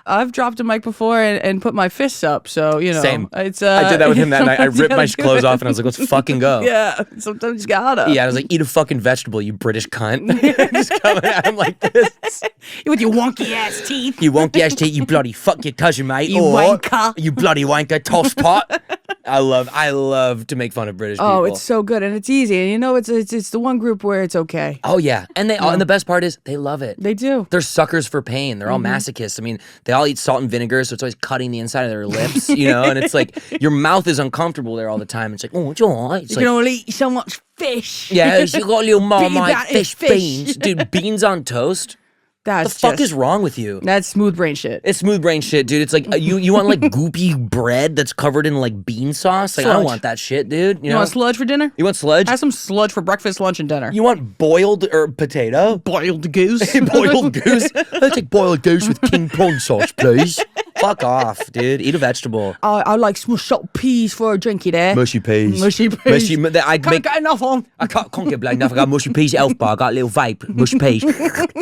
I've dropped a mic before and put my fists up. So Same. It's I did that with him that night. I sometimes you ripped my gotta do clothes it. off and I was like, let's fucking go. Yeah, sometimes you gotta. Yeah, I was like, eat a fucking vegetable, you British cunt. Just coming at him like this. With your wonky ass teeth. You won't get you bloody fuck your cousin, mate. You or wanker. You bloody wanker, toss pot. I love to make fun of British people. Oh, it's so good and it's easy. And it's the one group where it's okay. Oh yeah, and and the best part is they love it. They do. They're suckers for pain. They're all masochists. I mean, they all eat salt and vinegar, so it's always cutting the inside of their lips, and it's like your mouth is uncomfortable there all the time. It's like, oh, it's all right. It's You like, can only eat so much fish. yeah, you got a little marmite that is fish beans. Dude, beans on toast? That's The fuck is wrong with you? That's smooth brain shit. It's smooth brain shit, dude. It's like you want like goopy bread that's covered in like bean sauce. Like I don't Sludge. want that shit, dude. You want sludge for dinner? You want sludge? Have some sludge for breakfast, lunch, and dinner. You want boiled or potato? Boiled goose. Boiled goose. I'll take boiled goose with king prawn sauce, please. Fuck off, dude. Eat a vegetable. I like smushed up peas for a drinky there. Mushy peas. Mushy peas. I Can't get enough on. I can't get bloody enough. I got mushy peas at Elf Bar. I got a little vape. Mushy peas.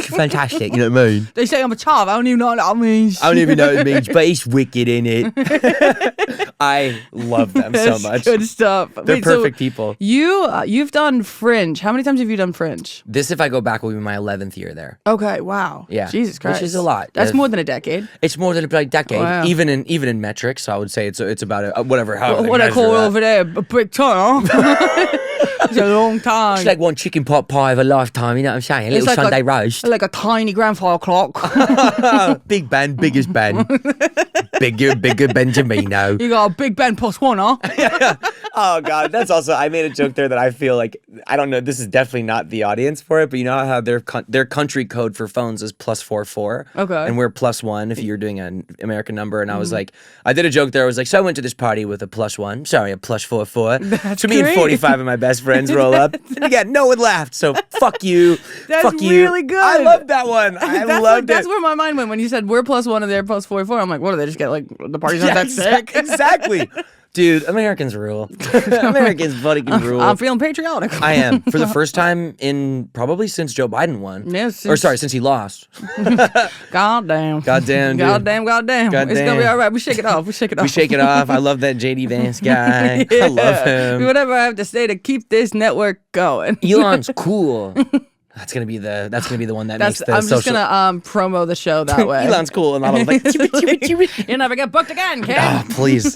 Fantastic. You know what I mean? They say I'm a child. I don't even know what that means. I don't even know what it means, but it's wicked in it. I love them so That's much. good stuff. They're perfect people. You've done Fringe. How many times have you done Fringe? This, if I go back, will be my 11th year there. Okay, wow. Yeah. Jesus Christ. Which is a lot. That's more than a decade. It's more than a decade, Wow. even in metrics. So I would say it's about whatever. However they What I measure call that. over there, a big time, huh? It's a long time. It's like one chicken pot pie of a lifetime. You know what I'm saying? A little like Sunday roast. Like a tiny grandfather clock. Big Ben, biggest Ben, bigger Benjamino. You got a Big Ben +1, huh? Oh God, that's also. I made a joke there that I feel like I don't know. This is definitely not the audience for it, but you know how their country code for phones is +44. Okay. And we're +1 if you're doing an American number. And I was like, I did a joke there. I was like, so I went to this party with a +1. Sorry, a +44. So me and great. 45 of my best friends roll up, and again, no one laughed. So fuck you. That's fuck you. really good. I love that one. I loved it. That's where my mind went when you said we're +1 and they're +44. I'm like, what do they just get? Like the party's not that sick. Exactly. Dude, Americans rule. Americans fucking rule. I'm feeling patriotic. I am. For the first time in probably since Joe Biden won. Yeah, Since he lost. Goddamn. Goddamn, dude. Goddamn. It's gonna be Goddamn. all right. We shake it off. We shake it off. I love that JD Vance guy. I love him. Whatever I have to say to keep this network going. Elon's cool. That's gonna be the one that makes the I'm social. just gonna promo the show that way. Elon's cool, and I'm like, You never get booked again, kid. oh, please.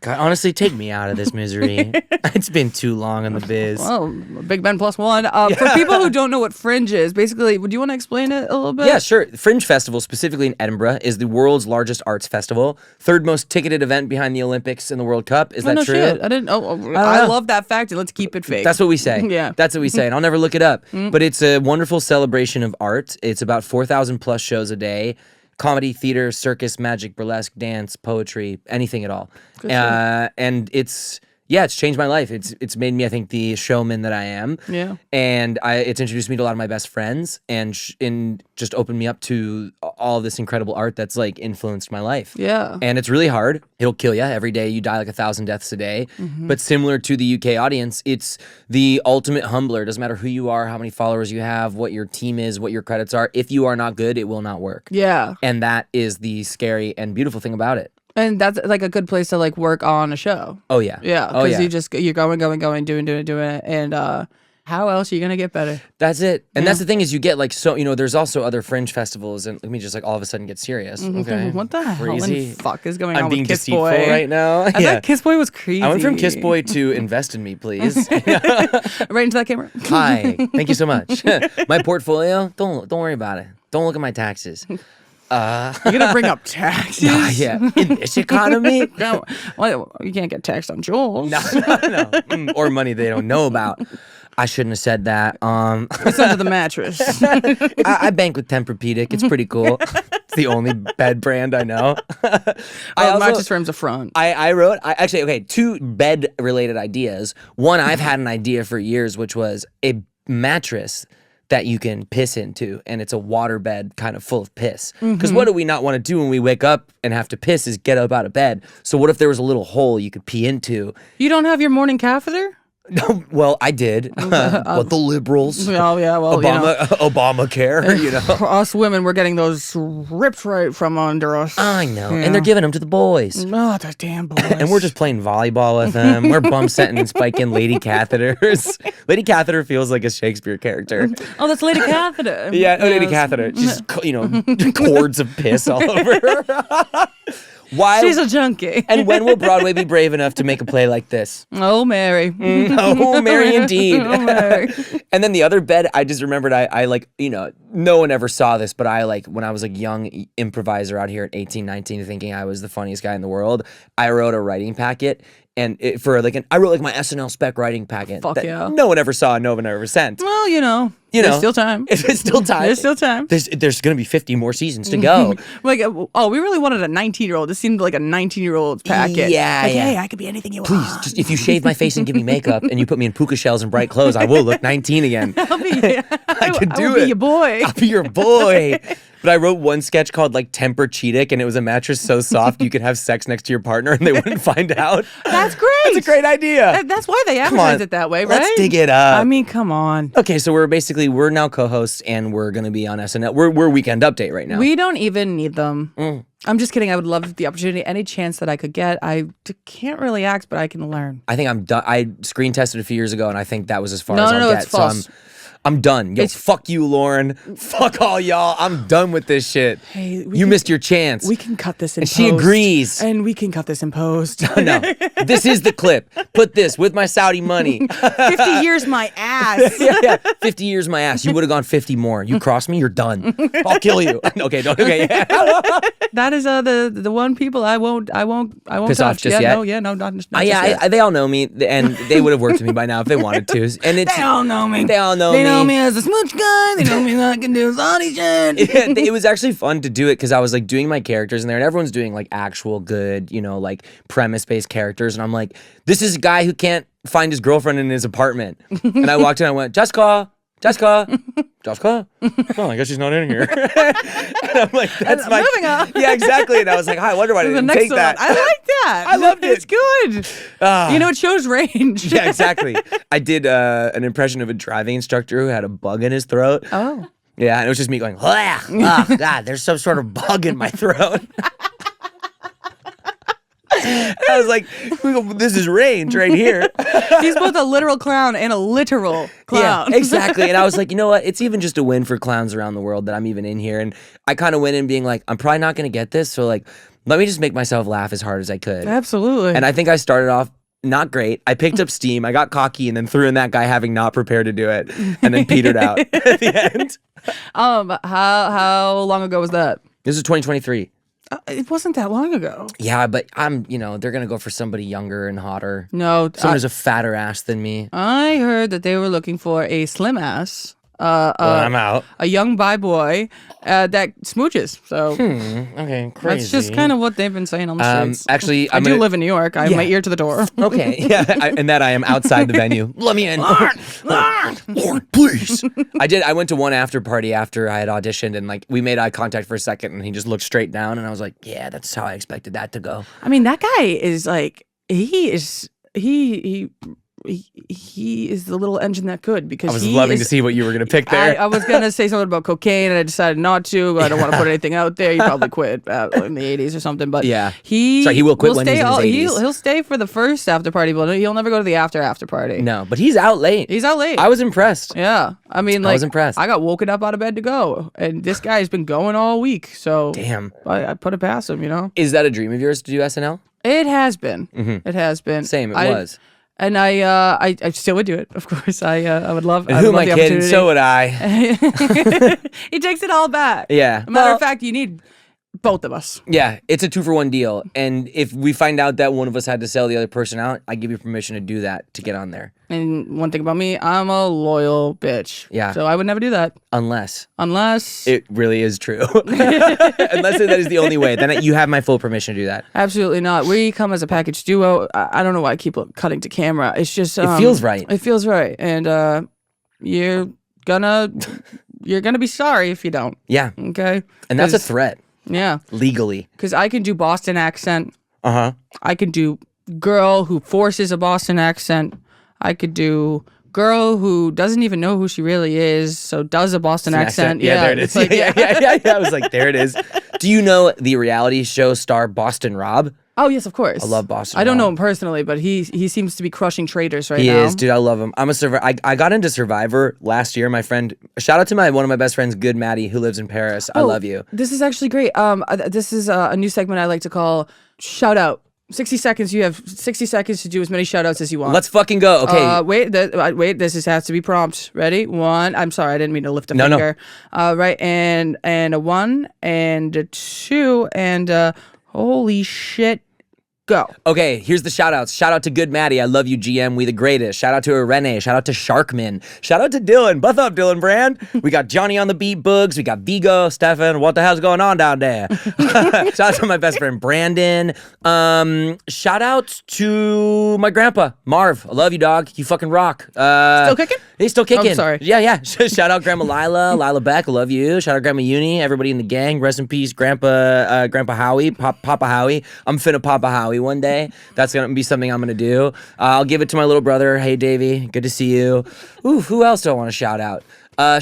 God, honestly, take me out of this misery. It's been too long in the biz. Well, Big Ben +1. For people who don't know what Fringe is, basically, would you want to explain it a little bit? Yeah, sure. The Fringe Festival, specifically in Edinburgh, is the world's largest arts festival. Third most ticketed event behind the Olympics and the World Cup. Is that no true? shit. I didn't. I love that fact, and let's keep it fake. That's what we say. Yeah. That's what we say. And I'll never look it up. But it's a wonderful celebration of art. It's about 4,000 plus shows a day. Comedy, theater, circus, magic, burlesque, dance, poetry, anything at all. And it's changed my life. It's made me, I think, the showman that I am. Yeah. And it's introduced me to a lot of my best friends and just opened me up to all this incredible art that's like influenced my life. Yeah. And it's really hard. It'll kill you. Every day you die like 1,000 deaths a day. But similar to the UK audience, it's the ultimate humbler. It doesn't matter who you are, how many followers you have, what your team is, what your credits are. If you are not good, it will not work. Yeah. And that is the scary and beautiful thing about it. And that's like a good place to like work on a show. Oh yeah. Yeah. Oh Because yeah. you're going, doing it. And how else are you going to get better? That's it. And that's the thing is you get like there's also other fringe festivals and let me just like all of a sudden get serious. Okay. What the hell in Crazy. fuck is going I'm on being with Kiss deceitful Boy right now. I thought Kiss Boy was crazy. I went from Kiss Boy to invest in me, please. Right into that camera. Hi. Thank you so much. My portfolio, don't worry about it. Don't look at my taxes. You're gonna bring up taxes? Yeah. In this economy? No, well, you can't get taxed on jewels. No. Or money they don't know about. I shouldn't have said that. It's under the mattress. I bank with Tempur-Pedic. It's pretty cool. It's the only bed brand I know. Mattress frame's a front. I wrote, two bed-related ideas. One, I've had an idea for years, which was a mattress that you can piss into, and it's a water bed kind of full of piss. Because what do we not want to do when we wake up and have to piss is get up out of bed. So what if there was a little hole you could pee into? You don't have your morning catheter? Well, I did. But the liberals, Oh yeah, well, Obamacare, you know. Us women, we're getting those ripped right from under us. I know, and they're giving them to the boys. Oh, the damn boys. And we're just playing volleyball with them. We're bump setting and spiking lady catheters. Lady Catheter feels like a Shakespeare character. Oh, that's Lady Catheter. Yeah, Lady Catheter. She's, cords of piss all over her. Why? She's a junkie. And when will Broadway be brave enough to make a play like this? Oh, Mary. Oh, Mary indeed. Oh, Mary. And then the other bed, I just remembered I no one ever saw this, but when I was a young improviser out here at 18, 19, thinking I was the funniest guy in the world, I wrote a writing packet. And I wrote my SNL spec writing packet. Fuck that yeah. no one ever saw, no one ever sent. Well, there's still time. It's still time. There's still time. There's going to be 50 more seasons to go. We really wanted a 19-year-old. This seemed like a 19-year-old's packet. Yeah, Hey, I could be anything you want. Please, just if you shave my face and give me makeup and you put me in puka shells and bright clothes, I will look 19 again. I could do will be it. your boy. I'll be your boy. But I wrote one sketch called Temper Cheetic, and it was a mattress so soft you could have sex next to your partner and they wouldn't find out. That's great. That's a great idea. That's why they advertise it that way, right? Let's dig it up. I mean, come on. Okay, so we're now co-hosts and we're gonna be on SNL. We're Weekend Update right now. We don't even need them. I'm just kidding. I would love the opportunity, any chance that I could get. I can't really act, but I can learn. I think I'm done. I screen tested a few years ago, and I think that was as far as I'll get. It's false. So I'm done. Fuck you, Lauren. Fuck all y'all. I'm done with this shit. Hey, you missed your chance. We can cut this in post. She agrees. And we can cut this in post. No, this is the clip. Put this with my Saudi money. 50 years my ass. Yeah. 50 years my ass. You would have gone 50 more. You cross me, you're done. I'll kill you. Okay, don't. Okay. Yeah. That is the one people I won't piss touch. off just yet. Not just Yeah, yet. they all know me, and they would have worked with me by now if they wanted to. And it's They all know me. They all know They me. know me as a Smooch guy. They know me that I can do audition. It was actually fun to do it because I was doing my characters in there, and everyone's doing actual good, premise-based characters, and I'm like, this is a guy who can't find his girlfriend in his apartment. And I walked in, I went, Jessica. Oh, I guess she's not in here. And I'm like, that's my moving on. Yeah, exactly. And I was like, I wonder why I didn't take that. I like that. I loved it. It's good. It shows range. Yeah, exactly. I did an impression of a driving instructor who had a bug in his throat. Oh. Yeah, and it was just me going, oh, God, there's some sort of bug in my throat. I was like, this is range right here. He's both a literal clown and a literal clown. Yeah, exactly. And I was like, you know what? It's even just a win for clowns around the world that I'm even in here. And I kind of went in being like, I'm probably not going to get this. So let me just make myself laugh as hard as I could. Absolutely. And I think I started off not great. I picked up steam. I got cocky and then threw in that guy having not prepared to do it and then petered out at the end. How long ago was that? This is 2023. It wasn't that long ago. Yeah, but they're going to go for somebody younger and hotter. No. Someone who's a fatter ass than me. I heard that they were looking for a slim ass. Well, I'm out. A young bi boy that smooches. So okay, crazy. that's just kind of what they've been saying on the streets. Actually, I do live in New York. I have my ear to the door. Okay, yeah, and that I am outside the venue. Let me in, Lord, please. I went to one after party after I had auditioned, and we made eye contact for a second, and he just looked straight down, and I was like, yeah, that's how I expected that to go. I mean, that guy is he is the little engine that could, because I was loving to see what you were going to pick there. I was going to say something about cocaine, and I decided not to. I don't want to put anything out there. He probably quit in the 80s or something. But yeah, he will quit when he's in his 80s. He'll stay for the first after party, but he'll never go to the after party. No, but he's out late. He's out late. I was impressed. Yeah, I mean, I was impressed. I got woken up out of bed to go, and this guy's been going all week. So damn, I put it past him. Is that a dream of yours to do SNL? It has been. Mm-hmm. It has been. Same. It was. And I still would do it, of course. I would love. And who am I kidding? So would I. He takes it all back. Yeah. Matter of fact, you need both of us. Yeah, it's a 2-for-1 deal. And if we find out that one of us had to sell the other person out, I give you permission to do that, to get on there. And one thing about me, I'm a loyal bitch. Yeah. So I would never do that. Unless it really is true. Unless that is the only way. Then you have my full permission to do that. Absolutely not. We come as a package duo. I don't know why I keep cutting to camera. It's just it feels right. It feels right. And you're gonna be sorry if you don't. Yeah. Okay. And that's a threat. Yeah. Legally. Because I can do Boston accent. Uh-huh. I can do girl who forces a Boston accent. I could do girl who doesn't even know who she really is, so does a Boston accent. Yeah, there it is. Like, yeah. I was like, there it is. Do you know the reality show star Boston Rob? Oh yes, of course. I love Boston I don't Rob. know him personally, but he seems to be crushing traders right He now. is, dude. I love him. I'm a Survivor. I got into Survivor last year. My friend, shout out to one of my best friends, Good Maddie, who lives in Paris. I love you. This is actually great. This is a new segment I like to call Shout Out. 60 seconds. You have 60 seconds to do as many shout outs as you want. Let's fucking go. Okay. Wait. This has to be prompt. Ready? 1. I'm sorry, I didn't mean to lift a finger. Right, and a 1 and a 2 and holy shit. Go. Okay, here's the shout outs. Shout out to Good Maddie. I love you, GM. We the greatest. Shout out to Irene. Shout out to Sharkman. Shout out to Dylan. Buff up, Dylan Brand. We got Johnny on the beat, Boogs. We got Vigo, Stefan. What the hell's going on down there? Shout out to my best friend, Brandon. Shout out to my grandpa, Marv. I love you, dog. You fucking rock. Still kicking? He's still kicking. I'm sorry. Yeah. Shout out Grandma Lila Beck. I love you. Shout out Grandma Uni. Everybody in the gang. Rest in peace, Grandpa Howie, Papa Howie. I'm finna Papa Howie one day. That's gonna be something I'm gonna do. I'll give it to my little brother. Hey, Davey. Good to see you. Ooh, who else do I want to shout out?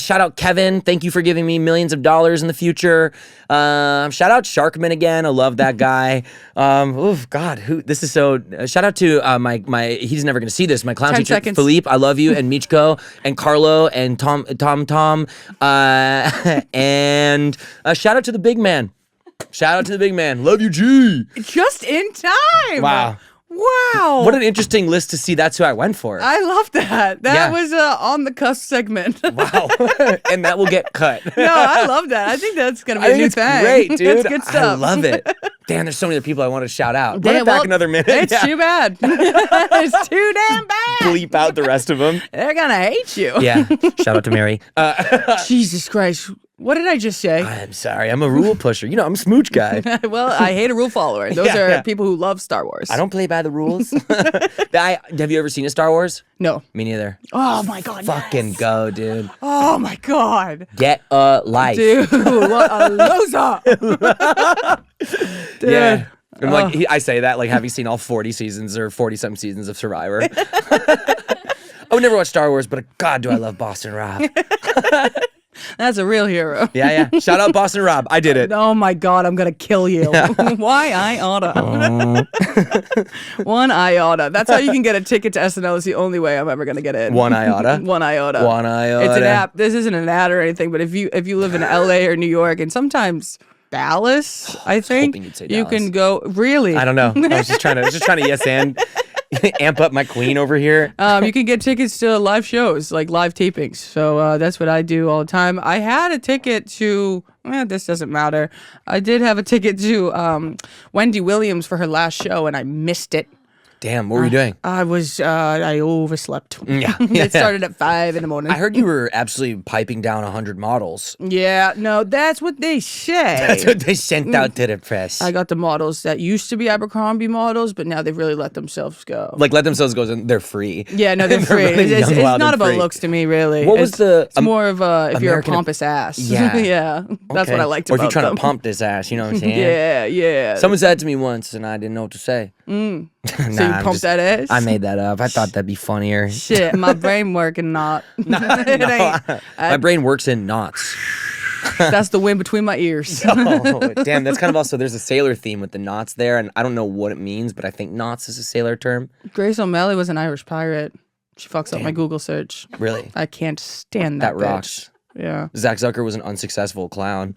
Shout out Kevin. Thank you for giving me millions of dollars in the future. Shout out Sharkman again. I love that guy. God, this is so. Shout out to my. He's never gonna see this. My clown 10 teacher, seconds. Philippe. I love you, and Michko, and Carlo, and Tom. And shout out to the big man. Shout out to the big man. Love you, G. Just in time. Wow. Wow. What an interesting list to see. That's who I went for. I love that. That was on the cusp segment. Wow. And that will get cut. No, I love that. I think that's going to be I a think new it's thing. great, dude. That's good stuff. I love it. Damn, there's so many other people I want to shout out. Run Damn, it back well, another minute. It's Yeah. too bad. It's too damn bad. Bleep out the rest of them. They're going to hate you. Yeah. Shout out to Mary. Jesus Christ. What did I just say? I'm sorry. I'm a rule pusher. You know, I'm a smooch guy. Well, I hate a rule follower. Those are Yeah. people who love Star Wars. I don't play by the rules. Have you ever seen a Star Wars? No. Me neither. Oh my God. Fucking yes. go, dude. Oh my God. Get a life. Dude, what a loser. Dude. Yeah. I'm like, I say that like having seen all 40 seasons or 40-something seasons of Survivor. I would never watch Star Wars, but God, do I love Boston Rob. That's a real hero. Yeah. Shout out Boston Rob. I did it. Oh my God, I'm gonna kill you. Why iota? One iota. That's how you can get a ticket to SNL. It's the only way I'm ever gonna get in. One iota. One iota. One iota. It's an app. This isn't an ad or anything, but if you live in LA or New York and sometimes Dallas, I think hoping you'd say you Dallas. can go. Really? I don't know. I was just trying to yes and amp up my queen over here. You can get tickets to live shows, like live tapings. So that's what I do all the time. I had a ticket to. This doesn't matter. I did have a ticket to Wendy Williams for her last show, and I missed it. Damn, what were you doing? I overslept. Yeah. It started at 5 a.m. I heard you were absolutely piping down 100 models. Yeah, no, that's what they say. That's what they sent out to the press. I got the models that used to be Abercrombie models, but now they've really let themselves go. Like, let themselves go, and they're free. Yeah, no, they're free. running It's young, wild, not and about free. looks to me, really. What was It's more of a if you're a American- pompous ass. Yeah. Yeah, that's what I liked Or about if you're trying them. to pump this ass, you know what I'm saying? Yeah. Someone said to me once, and I didn't know what to say. So you I'm pump that ass? I made that up. I thought that'd be funnier. Shit, my brain working not. It ain't. My brain works in knots. That's the wind between my ears. Oh, damn, that's kind of also, there's a sailor theme with the knots there, and I don't know what it means, but I think knots is a sailor term. Grace O'Malley was an Irish pirate. She fucks up my Google search. Really? I can't stand that That bitch. rocks. Yeah. Zach Zucker was an unsuccessful clown.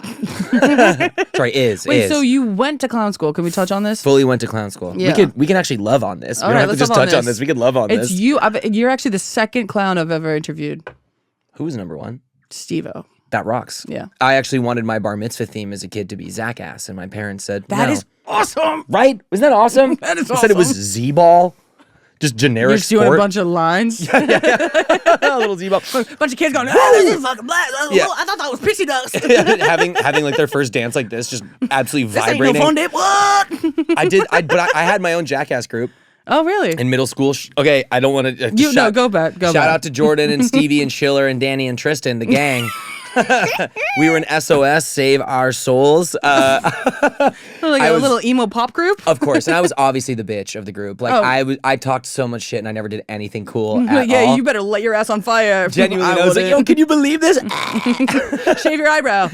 Sorry, is. Wait, so you went to clown school. Can we touch on this? Fully went to clown school. Yeah. We can actually love on this. All We right, don't have to let's just love on touch on this. this. We could love on It's this. you. You're actually the second clown I've ever interviewed. Who was number one? Steve-O. That rocks. Yeah. I actually wanted my bar mitzvah theme as a kid to be Zach ass, and my parents said That no. is awesome. Right? Wasn't that awesome? That is I said it was awesome. Z-ball. Just generic You're just doing a sport. bunch of lines. a little Z-ball. Bunch of kids going, oh, this is fucking black. Yeah. I thought that was pixie dust. having like their first dance like this, just absolutely This ain't vibrating. no fun dip. What? I had my own jackass group Oh, really? in middle school. Okay, I don't want to. Go back. Go Shout back. out to Jordan and Stevie and Schiller and Danny and Tristan, the gang. We were an SOS, Save Our Souls. Like a little emo pop group? Of course. And I was obviously the bitch of the group. Like, I talked so much shit and I never did anything cool at Yeah, all. you better let your ass on fire. Genuinely, I was like, yo, can you believe this? Shave your eyebrow.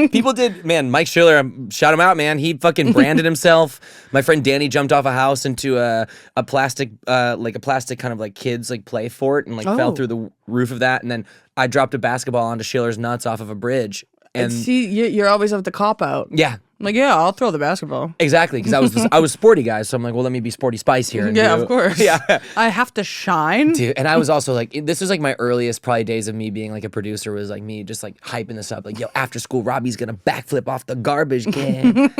People did, man, Mike Schiller, shout him out, man. He fucking branded himself. My friend Danny jumped off a house into a plastic kind of like kids like play fort and like fell through the roof of that. And then I dropped a basketball onto Schiller's nuts off of a bridge. And see, you're always up the cop out. yeah. I'm like, yeah, I'll throw the basketball. Exactly, because I was sporty guy, so I'm like, well, let me be sporty spice here. And Yeah, of course. Yeah. I have to shine. Dude, and I was also like, this was like my earliest probably days of me being like a producer was like me just like hyping this up. Like, yo, after school, Robbie's gonna backflip off the garbage can.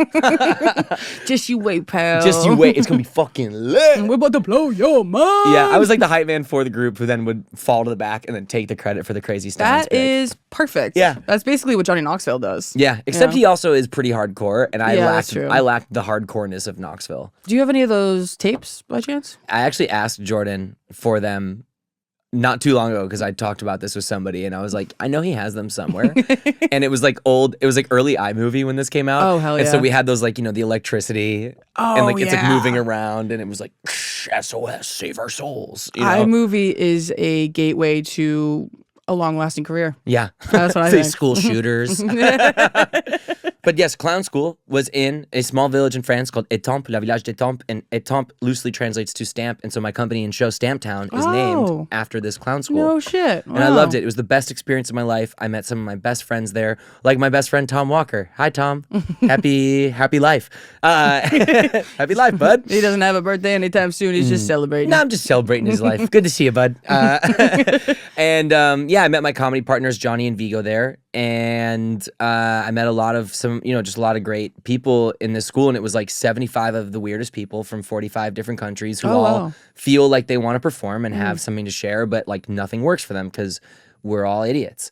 Just you wait, pal. Just you wait, it's gonna be fucking lit. We're about to blow your mind. Yeah, I was like the hype man for the group who then would fall to the back and then take the credit for the crazy stunts. That is perfect. Yeah. That's basically what Johnny Knoxville does. Yeah, except he also is pretty hardcore, and Yeah, that's true. I lacked the hardcoreness of Knoxville. Do you have any of those tapes by chance? I actually asked Jordan for them not too long ago because I talked about this with somebody and I was like, I know he has them somewhere. And it was like early iMovie when this came out. Oh, hell And so yeah. we had those like, the electricity and like it's like moving around and it was like SOS, save our souls. iMovie is a gateway to a long-lasting career. Yeah. That's what I Say think. school shooters. But yes, clown school was in a small village in France called Étampes, la village d'Étampes, and Étampes loosely translates to stamp, and so my company and show Stamp Town is named after this clown school. No shit. And I loved it. It was the best experience of my life. I met some of my best friends there, like my best friend Tom Walker. Hi, Tom. Happy life. Happy life, bud. He doesn't have a birthday anytime soon. He's just celebrating. No, I'm just celebrating his life. Good to see you, bud. And I met my comedy partners, Johnny and Vigo, there. And I met a lot of just a lot of great people in this school. And it was like 75 of the weirdest people from 45 different countries who all feel like they want to perform and have something to share, but like nothing works for them because we're all idiots.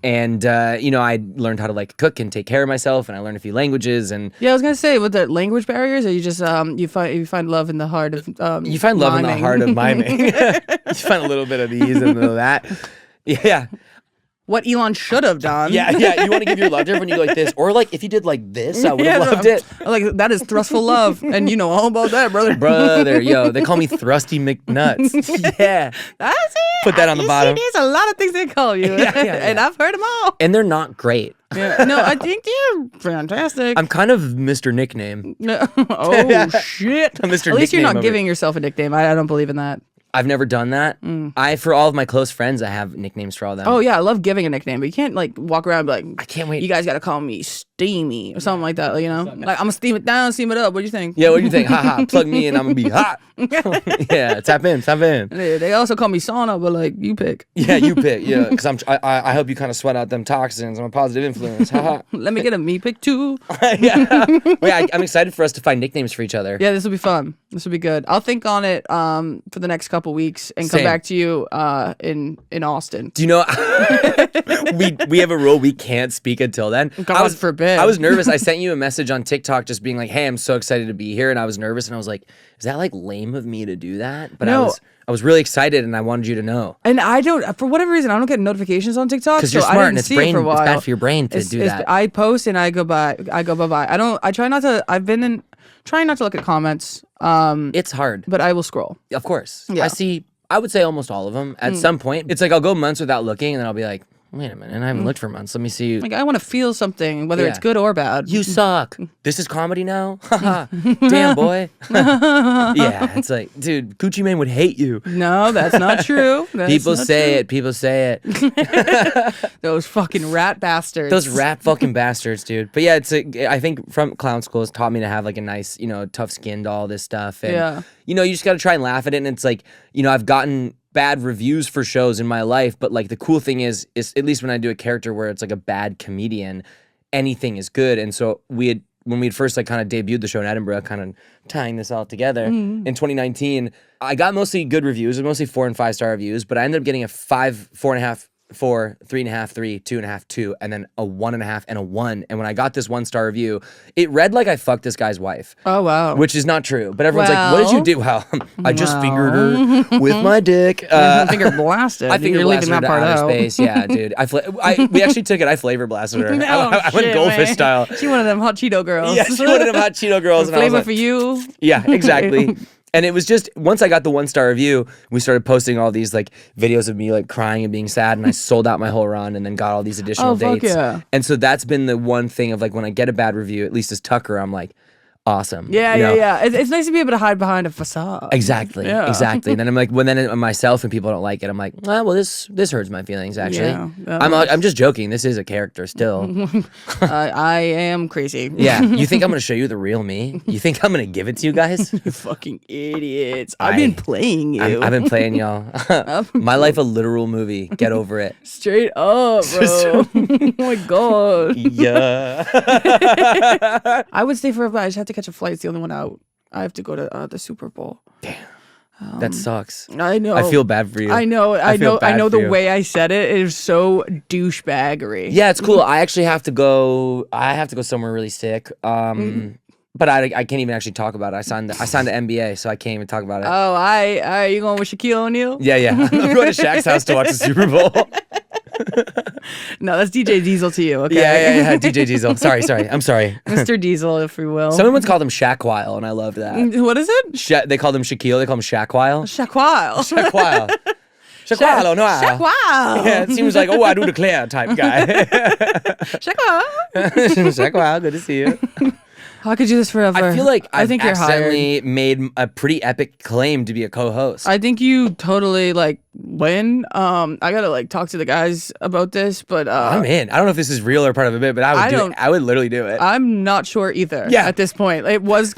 And, I learned how to like cook and take care of myself, and I learned a few languages. And yeah, I was gonna say, with the language barriers, or you just you find love in the heart of you find love miming. in the heart of miming. You find a little bit of these and a little of that. Yeah. What Elon should have done. Yeah. You want to give your love to everyone, you go like this. Or like if you did like this, I would have loved it. Like, that is thrustful love. And you know all about that, brother. Brother, yo, they call me Thrusty McNuts. Yeah. That's it. Put that on the bottom. There's a lot of things they call you. Yeah. And I've heard them all. And they're not great. Yeah. No, I think they're fantastic. I'm kind of Mr. Nickname. Oh, shit. I'm Mr. At least you're Nickname not over- giving yourself a nickname. I don't believe in that. I've never done that. For all of my close friends, I have nicknames for all of them. Oh, yeah. I love giving a nickname, but you can't like walk around and be like, I can't wait. You guys got to call me Steamy or something like that, Like, I'm going to steam it down, steam it up. What do you think? Yeah, what do you think? Ha, plug me in, I'm going to be hot. Yeah, tap in. They also call me Sauna, but like, you pick. Yeah, you pick. Yeah, because I help you kind of sweat out them toxins. I'm a positive influence. Ha. Let me get a me pick too. Yeah. Wait, I'm excited for us to find nicknames for each other. Yeah, this will be fun. This will be good. I'll think on it for the next couple weeks and come Same. back to you in Austin. Do you know we have a rule we can't speak until then? God forbid. I was nervous. I sent you a message on TikTok just being like, "Hey, I'm so excited to be here," and I was nervous and I was like, "Is that like lame of me to do that?" But No. I was really excited and I wanted you to know. And I don't, for whatever reason, I don't get notifications on TikTok. Because you're so I smart didn't and it's see it for a while. bad for your brain to do that. I post and I go bye. I try not to. I've been trying not to look at comments. It's hard. But I will scroll. Of course. Yeah. I would say almost all of them at some point. It's like I'll go months without looking and then I'll be like, wait a minute, I haven't looked for months. Let me see. Like, I want to feel something, whether it's Yeah. good or bad. You suck. This is comedy now? Haha. Damn, boy. Yeah, it's like, dude, Gucci Mane would hate you. No, that's not true. People say it. People say it. Those fucking rat bastards. Those rat fucking bastards, dude. But yeah, I think from clown school has taught me to have like a nice, tough skin to all this stuff. And, Yeah. you just got to try and laugh at it. And it's like, I've gotten bad reviews for shows in my life, but like the cool thing is at least when I do a character where it's like a bad comedian, anything is good. And so when we'd first like kind of debuted the show in Edinburgh, kind of tying this all together in 2019, I got mostly good reviews, mostly 4 and 5 star reviews, but I ended up getting a 4.5 4, 3.5, 3, 2.5, 2, and then a 1.5 and a 1. And when I got this 1-star review, it read like I fucked this guy's wife. Oh, wow. Which is not true. But everyone's like, what did you do? Well, I just fingered her with my dick. Finger blasted. I finger You're leaving blasted her that to part outer out. space. Yeah, dude. We actually took it. I flavor blasted her. I went shit, goldfish man. style. She one of them hot Cheeto girls. Yeah, she wanted them hot Cheeto girls. And I was Flavor like, for you. yeah, exactly. And it was just, once I got the 1-star review, we started posting all these like videos of me like crying and being sad, and I sold out my whole run and then got all these additional fuck dates. yeah. And so that's been the one thing of like, when I get a bad review, at least as Tucker, I'm like, awesome. Yeah, you know? yeah. It's nice to be able to hide behind a facade. Exactly, Yeah. exactly. And then I'm like, when then myself and people don't like it, I'm like, well, this hurts my feelings actually. Yeah, I'm just joking. This is a character still. I am crazy. Yeah, you think I'm gonna show you the real me? You think I'm gonna give it to you guys? You fucking idiots. I've been playing you. I've been playing y'all. My life a literal movie. Get over it. Straight up, bro. Oh my god. Yeah. I would stay forever. I just have to catch a flight. It's the only one out. I have to go to the Super Bowl. That sucks. I know. I feel bad for you. I know. I feel know. bad The for you. way I said it is so douchebaggery. Yeah, it's cool. I actually have to go. I have to go somewhere really sick. But I can't even actually talk about it. I signed the NBA, so I can't even talk about it. Oh, you going with Shaquille O'Neal? Yeah. I'm going to Shaq's house to watch the Super Bowl. No, that's DJ Diesel to you. Okay. Yeah. DJ Diesel. Sorry. I'm sorry. Mr. Diesel, if we will. Someone once called him Shaqwile, and I loved that. What is it? They called him Shaquille. They called him Shaqwile. Shaquille. Shaqwile. Shaqwile, no. Shaquille. Yeah, it seems like, I do declare type guy. Shaquille. Shaqwile, good to see you. I could do this forever. I feel like I think you're hired. accidentally made a pretty epic claim to be a co-host. I think you totally win. I gotta talk to the guys about this, but I'm in. I don't know if this is real or part of a bit, but I would literally do it. I'm not sure either. Yeah. At this point, it was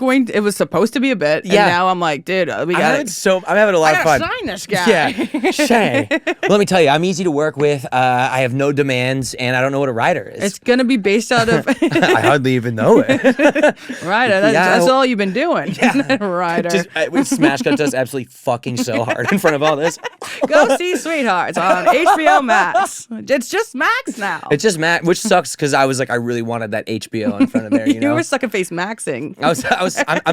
supposed to be a bit. Yeah. And now I'm like, dude, we got I'm having a lot of fun. sign this guy. Yeah, Shay. Well, let me tell you, I'm easy to work with. I have no demands, and I don't know what a writer is. It's gonna be based out of I hardly even know it. Ryder. That's all you've been doing. Yeah. Ryder. With Smash Cut does absolutely fucking so hard in front of all this. Go see Sweethearts on HBO Max. It's just Max now. It's just Max, which sucks because I was like, I really wanted that HBO in front of there. You know, were sucking face maxing.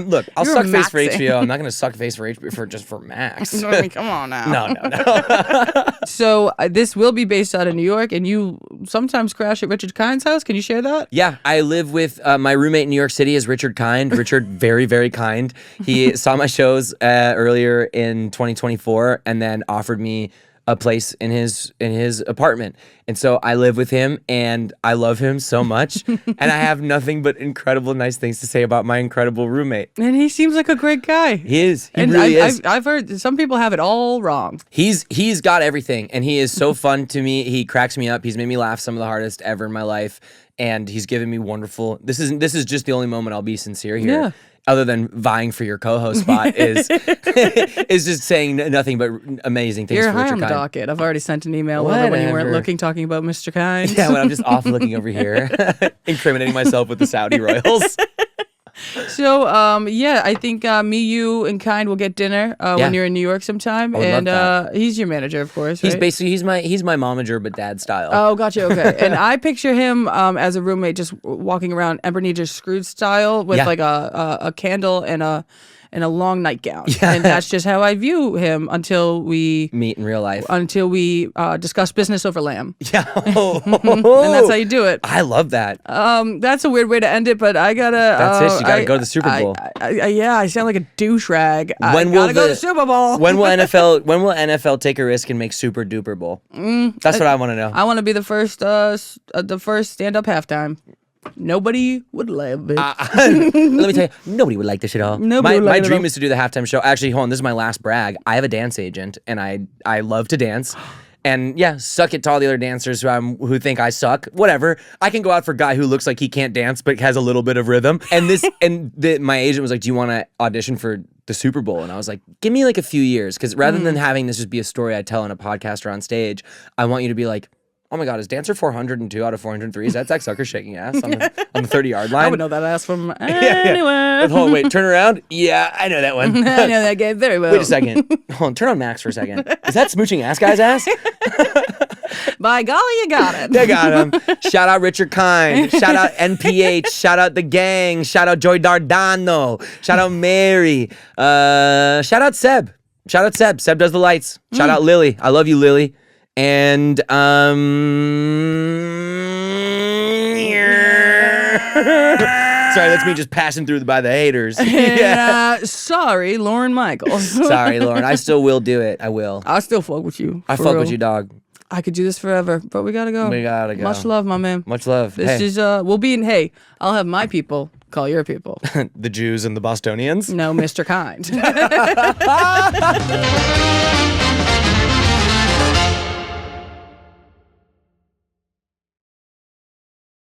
Look, I'll You were suck face for maxing. HBO. I'm not gonna suck face for HBO for Max. I mean, come on now. No. So this will be based out of New York, and you sometimes crash at Richard Kind's house. Can you share that? Yeah, I live with my roommate in New York City is Richard Kind. Richard, very, very kind. He saw my shows earlier in 2024 and then offered me a place in his apartment. And so I live with him and I love him so much. And I have nothing but incredible nice things to say about my incredible roommate. And he seems like a great guy. He is. He And really is. I've heard some people have it all wrong. He's got everything, and he is so fun to me. He cracks me up. He's made me laugh some of the hardest ever in my life, and he's given me wonderful. This is just the only moment I'll be sincere here. Yeah. Other than vying for your co-host spot is just saying nothing but amazing things You're for high Richard on the Kind. docket. I've already sent an email over when you weren't Whatever. looking, talking about Mr. Kind. Yeah, when I'm just off looking over here, incriminating myself with the Saudi royals. So, I think me, you, and Kind will get dinner when you're in New York sometime. I would And love that. he's your manager, of course. He's right? basically he's my momager, but dad style. Oh, gotcha. Okay. And I picture him as a roommate just walking around Ebenezer Scrooge style with Yeah. a candle and a long nightgown. Yeah. And that's just how I view him until we Meet in real life. discuss business over lamb. Yeah. And that's how you do it. I love that. That's a weird way to end it, but I gotta. That's it. You gotta go to the Super Bowl. I sound like a douche rag. I When gotta will go to the the Super Bowl. When will NFL take a risk and make Super Duper Bowl? That's what I want to know. I want to be the first stand up halftime. Nobody would love it. Let me tell you, nobody would like this at all. Nobody would my like it at dream all. is to do the halftime show. Actually, hold on, this is my last brag. I have a dance agent, and I love to dance. And yeah, suck it to all the other dancers who think I suck. Whatever. I can go out for a guy who looks like he can't dance but has a little bit of rhythm. And my agent was like, "Do you want to audition for the Super Bowl?" And I was like, "Give me like a few years, because rather than having this just be a story I tell on a podcast or on stage, I want you to be like, oh my God, is dancer 402 out of 403? Is that Zach Zucker shaking ass on the 30-yard line?" I would know that ass from anywhere. Hold on, wait, turn around. Yeah, I know that one. I know that game very well. Wait a second. Hold on, turn on Max for a second. Is that smooching ass guy's ass? By golly, you got it. They got him. Shout out Richard Kind. Shout out NPH. Shout out the gang. Shout out Joy Dardano. Shout out Mary. Shout out Seb. Shout out Seb. Seb does the lights. Shout out Lily. I love you, Lily. And sorry, that's me just passing through by the haters. And, sorry, Lauren Michaels. Sorry, Lauren. I still will do it. I will. I still fuck with you. I fuck with you, dog. I could do this forever, but we gotta go. We gotta go. Much love, my man. Much love. This Hey. is we'll be in. Hey, I'll have my people call your people. The Jews and the Bostonians. No, Mr. Kind.